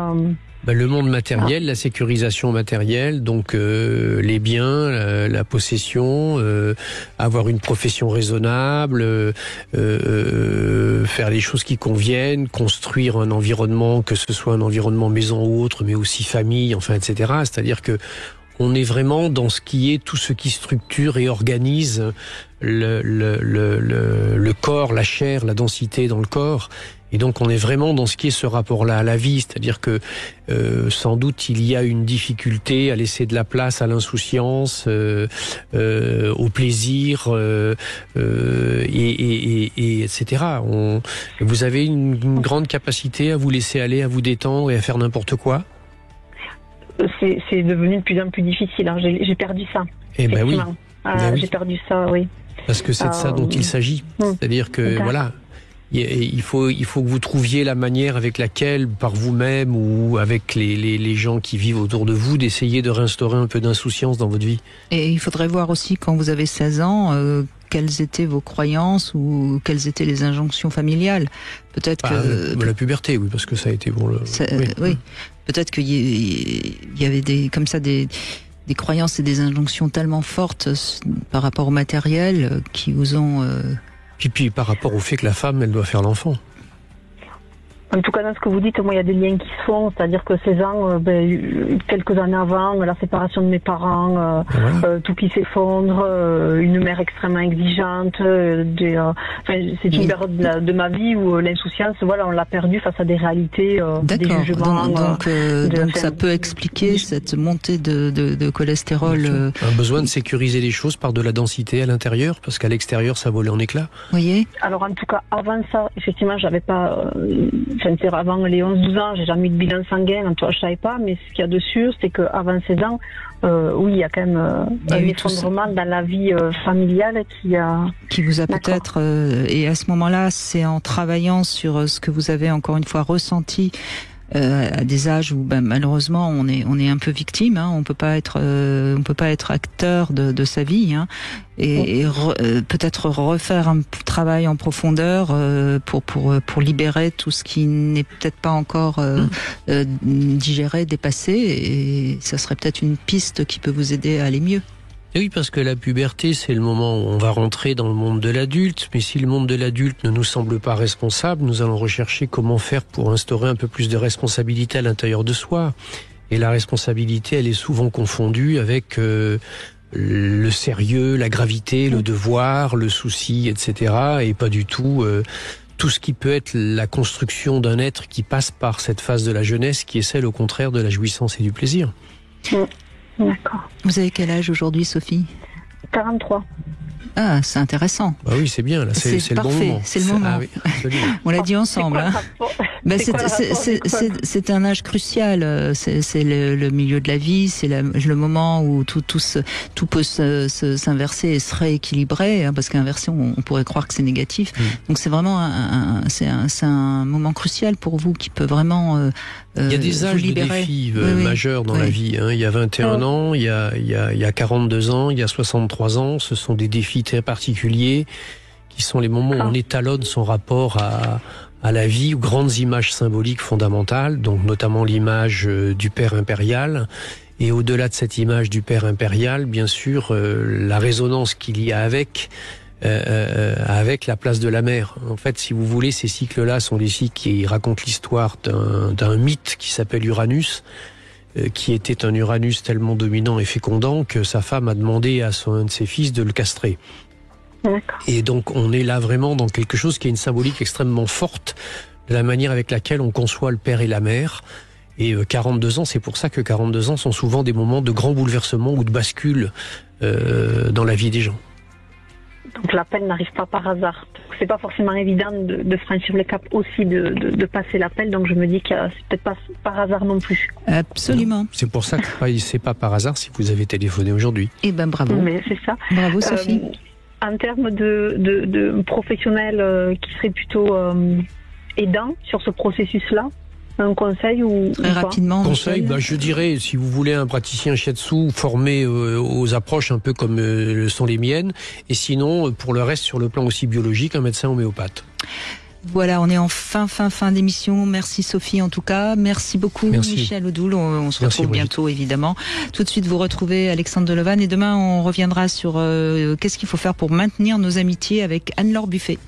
le monde matériel, la sécurisation matérielle, donc les biens, la possession, avoir une profession raisonnable, faire les choses qui conviennent, construire un environnement, que ce soit un environnement maison ou autre, mais aussi famille, etc. C'est-à-dire que on est vraiment dans ce qui est tout ce qui structure et organise le corps, la chair, la densité dans le corps. Et donc on est vraiment dans ce qui est ce rapport-là à la vie, c'est-à-dire que sans doute il y a une difficulté à laisser de la place à l'insouciance, au plaisir, et etc. Vous avez une grande capacité à vous laisser aller, à vous détendre et à faire n'importe quoi. C'est devenu de plus en plus difficile. J'ai perdu ça. Eh ben oui. J'ai perdu ça, oui. Parce que c'est de ça dont il s'agit. C'est-à-dire que voilà. Il faut que vous trouviez la manière avec laquelle, par vous-même ou avec les gens qui vivent autour de vous, d'essayer de réinstaurer un peu d'insouciance dans votre vie. Et il faudrait voir aussi, quand vous avez 16 ans, quelles étaient vos croyances ou quelles étaient les injonctions familiales. Peut-être que... La puberté, oui, parce que ça a été bon. Oui. Peut-être qu'il y avait des croyances et des injonctions tellement fortes par rapport au matériel qui vous ont... Puis par rapport au fait que la femme, elle doit faire l'enfant. En tout cas, dans ce que vous dites, moi, il y a des liens qui se font, c'est-à-dire que 16 ans, quelques années avant, la séparation de mes parents, tout qui s'effondre, une mère extrêmement exigeante, c'est une période de ma vie où l'insouciance, voilà, on l'a perdue face à des réalités, des jugements. Donc ça peut expliquer cette montée de cholestérol. Un besoin de sécuriser les choses par de la densité à l'intérieur, parce qu'à l'extérieur, ça volait en éclats. Vous voyez ? Alors, en tout cas, avant ça, effectivement, j'avais pas... avant les 11-12 ans, j'ai jamais eu de bilan sanguin, je savais pas, mais ce qu'il y a de sûr, c'est qu'avant 16 ans, oui, il y a quand même un effondrement dans la vie familiale qui vous a peut-être... et à ce moment-là, c'est en travaillant sur ce que vous avez encore une fois ressenti à des âges où malheureusement on est un peu victime, on peut pas être acteur de sa vie, et peut-être refaire un travail en profondeur pour libérer tout ce qui n'est peut-être pas encore digéré, dépassé, et ça serait peut-être une piste qui peut vous aider à aller mieux. Et oui, parce que la puberté, c'est le moment où on va rentrer dans le monde de l'adulte, mais si le monde de l'adulte ne nous semble pas responsable, nous allons rechercher comment faire pour instaurer un peu plus de responsabilité à l'intérieur de soi. Et la responsabilité, elle est souvent confondue avec le sérieux, la gravité, le devoir, le souci, etc. Et pas du tout tout ce qui peut être la construction d'un être qui passe par cette phase de la jeunesse, qui est celle au contraire de la jouissance et du plaisir. D'accord. Vous avez quel âge aujourd'hui, Sophie ? 43. Ah, c'est intéressant. Bah oui, c'est bien, là, c'est le bon moment. C'est le moment. Ah oui, on l'a dit ensemble. C'est un âge crucial. C'est le milieu de la vie, c'est le moment où tout peut s'inverser et se rééquilibrer, parce qu'inverser, on pourrait croire que c'est négatif. Donc c'est vraiment un moment crucial pour vous qui peut vraiment il y a des âges de défis majeurs dans la vie. Il y a 21 ans, il y a 42 ans, il y a 63 ans. Ce sont des défis très particuliers qui sont les moments où on étalonne son rapport à la vie, aux grandes images symboliques fondamentales, donc notamment l'image du Père impérial. Et au-delà de cette image du Père impérial, bien sûr, la résonance qu'il y a avec la place de la mère. En fait, si vous voulez, ces cycles-là sont des cycles qui racontent l'histoire d'un mythe qui s'appelle Uranus, qui était un Uranus tellement dominant et fécondant que sa femme a demandé à un de ses fils de le castrer. Et donc on est là vraiment dans quelque chose qui a une symbolique extrêmement forte de la manière avec laquelle on conçoit le père et la mère. Et 42 ans, c'est pour ça que 42 ans sont souvent des moments de grand bouleversement ou de bascule dans la vie des gens. Donc l'appel n'arrive pas par hasard. C'est pas forcément évident de franchir le cap aussi, de passer l'appel. Donc je me dis que c'est peut-être pas par hasard non plus. Absolument. C'est pour ça que c'est pas par hasard si vous avez téléphoné aujourd'hui. Eh ben bravo. Mais c'est ça. Bravo Sophie. En termes de professionnels qui seraient plutôt aidants sur ce processus-là, un conseil ou très rapidement. Conseil, je dirais, si vous voulez un praticien shiatsu formé aux approches un peu comme le sont les miennes, et sinon pour le reste sur le plan aussi biologique, un médecin homéopathe. Voilà, on est en fin d'émission. Merci Sophie en tout cas. Merci beaucoup Michel Odoul. On se retrouve bientôt évidemment. Tout de suite vous retrouvez Alexandre Delevanne et demain on reviendra sur qu'est-ce qu'il faut faire pour maintenir nos amitiés avec Anne-Laure Buffet.